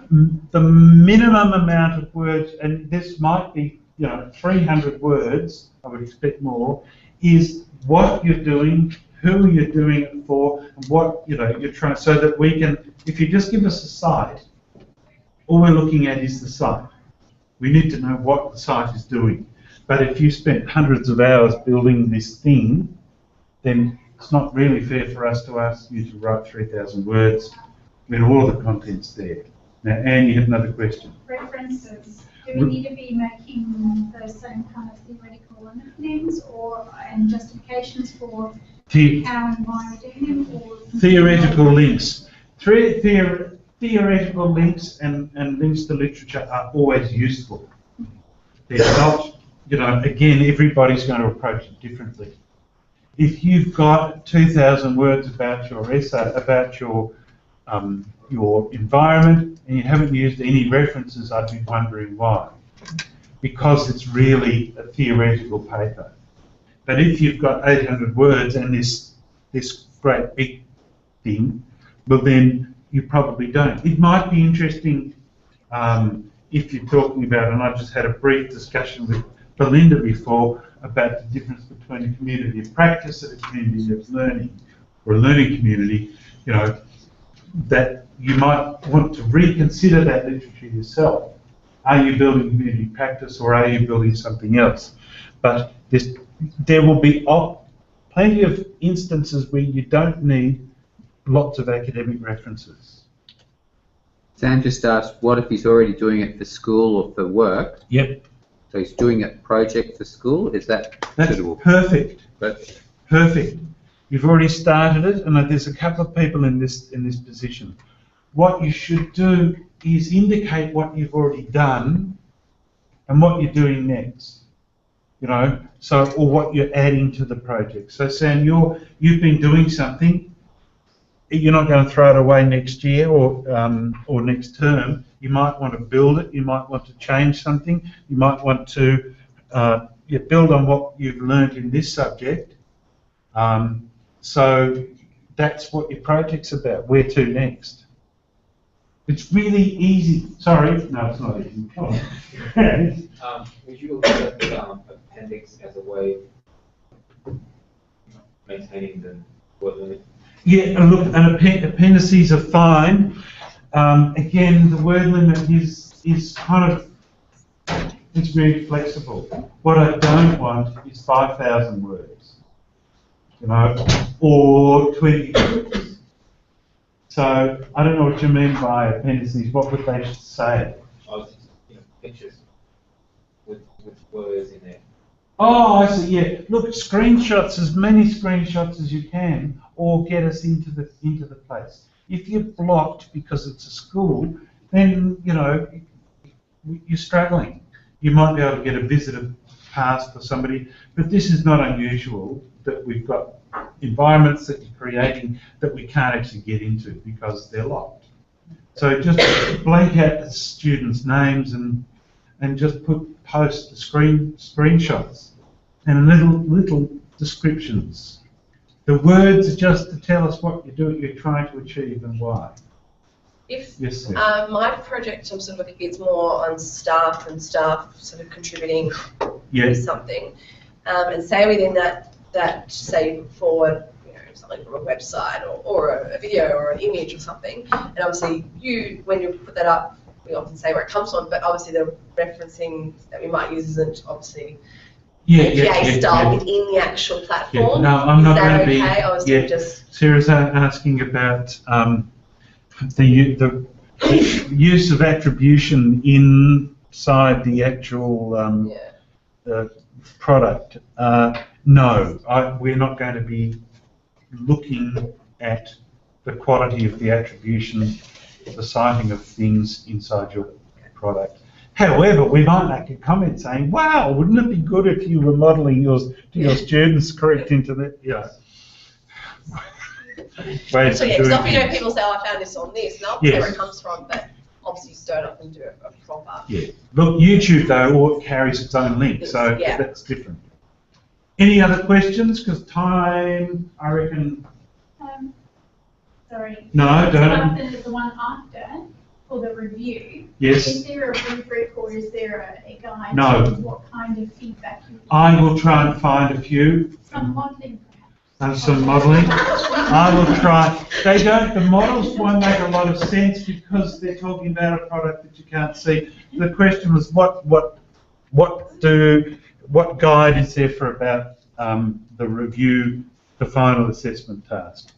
minimum amount of words, and this might be 300 words, I would expect more, is what you're doing, who you're doing it for, and what you're trying, so that we can, if you just give us a site, all we're looking at is the site. We need to know what the site is doing. But if you spent hundreds of hours building this thing, then it's not really fair for us to ask you to write 3,000 words when all the content's there. Now, Anne, you have another question. References. Do we need to be making the same kind of theoretical limits and justifications for how and why we're doing them? Or theoretical links. Theoretical links and links to literature are always useful. They're not, again, everybody's going to approach it differently. If you've got 2,000 words about your essay, about your environment, and you haven't used any references, I'd be wondering why. Because it's really a theoretical paper. But if you've got 800 words and this great big thing, well then you probably don't. It might be interesting if you're talking about, and I just had a brief discussion with Belinda before about the difference between a community of practice and a community of learning, or a learning community, that you might want to reconsider that literature yourself. Are you building community practice or are you building something else? But there will be plenty of instances where you don't need lots of academic references. Sam just asked, what if he's already doing it for school or for work? Yep. So he's doing a project for school. Is that suitable? Perfect. But Perfect. You've already started it, and there's a couple of people in this position. What you should do is indicate what you've already done and what you're doing next. You know, so or what you're adding to the project. So Sam, you've been doing something. You're not going to throw it away next year or next term. You might want to build it. You might want to change something. You might want to build on what you've learned in this subject. So that's what your project's about. Where to next? It's really easy. Sorry, no, it's not easy. Come on. Would you look at the appendix as a way of maintaining the word limit? Yeah, look, appendices are fine. Again, the word limit is kind of, it's very flexible. What I don't want is 5,000 words, you know, or 20 words. So I don't know what you mean by appendices. What would they say? Pictures with words in there. Oh, I see. Yeah. Look, screenshots, as many screenshots as you can, or get us into the place. If you're blocked because it's a school, then you know you're struggling. You might be able to get a visitor pass for somebody, but this is not unusual that we've got environments that you're creating that we can't actually get into because they're locked. So just blank out the students' names and just post the screenshots and little descriptions. The words are just to tell us what you're trying to achieve and why. If Yes, sir. my project, I'm sort of looking, it's more on staff and staff sort of contributing with something, and say within that say forward, you know, something from a website or a video or an image or something, and obviously when you put that up, we often say where it comes from, but obviously the referencing that we might use isn't obviously APA style within the actual platform. No, I'm not going to be. Okay? I was just Sarah's asking about the use of attribution inside the actual product. No, we're not going to be looking at the quality of the attribution, the citing of things inside your product. However, we might make a comment saying, wow, wouldn't it be good if you were modelling yours to your students correct into the, ways so of yeah, doing because often things. people say, oh, I found this on this, and I'll say where it comes from, but obviously you don't often do a proper. Yeah. Look, YouTube though carries its own link, so that's different. Any other questions? Because time, I reckon. Sorry. No, don't. The one after, for the review. Yes. Is there a rubric or is there a guide No. to what kind of feedback you I will try and find a few. Some modelling perhaps. Some modelling. I will try. The models won't make a lot of sense because they're talking about a product that you can't see. The question was what guide is there for about the review, the final assessment task?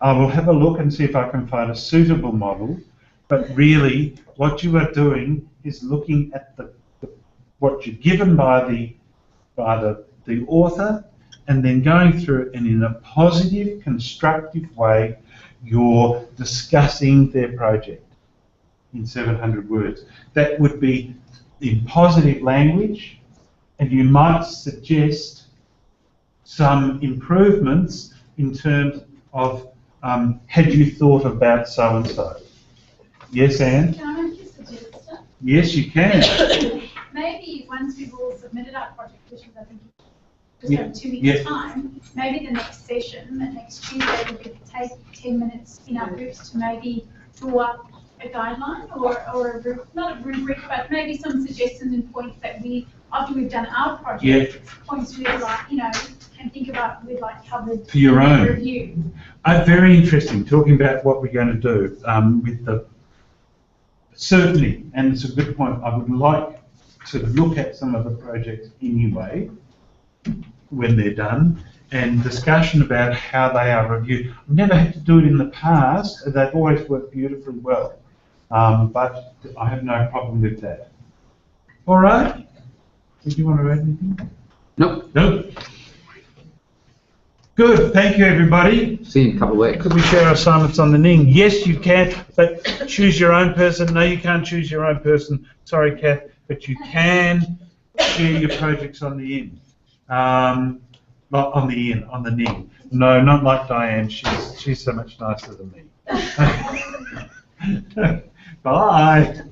I will have a look and see if I can find a suitable model, but really what you are doing is looking at what you're given by the author and then going through it, and in a positive, constructive way you're discussing their project in 700 words. That would be in positive language, and you might suggest some improvements in terms of had you thought about so-and-so? Yes, Anne? Can I make a suggestion? Yes, you can. Maybe once we've all submitted our project, which is I think just over 2 weeks' time, maybe the next session, the next Tuesday, we could take 10 minutes in our groups to maybe draw up a guideline or not a rubric, but maybe some suggestions and points that after we've done our project, points we'd like, and think about we'd like covered For your own. review. Very interesting, talking about what we're going to do with the, certainly, and it's a good point, I would like to look at some of the projects anyway, when they're done, and discussion about how they are reviewed. I've never had to do it in the past, and they've always worked beautifully well, but I have no problem with that. All right, did you want to add anything? Nope. Nope. Good, thank you everybody. See you in a couple of weeks. Could we share our assignments on the Ning? Yes, you can, but choose your own person. No, you can't choose your own person. Sorry, Kath, but you can share your projects on the In. Not on the In, on the Ning. No, not like Diane. She's so much nicer than me. Bye.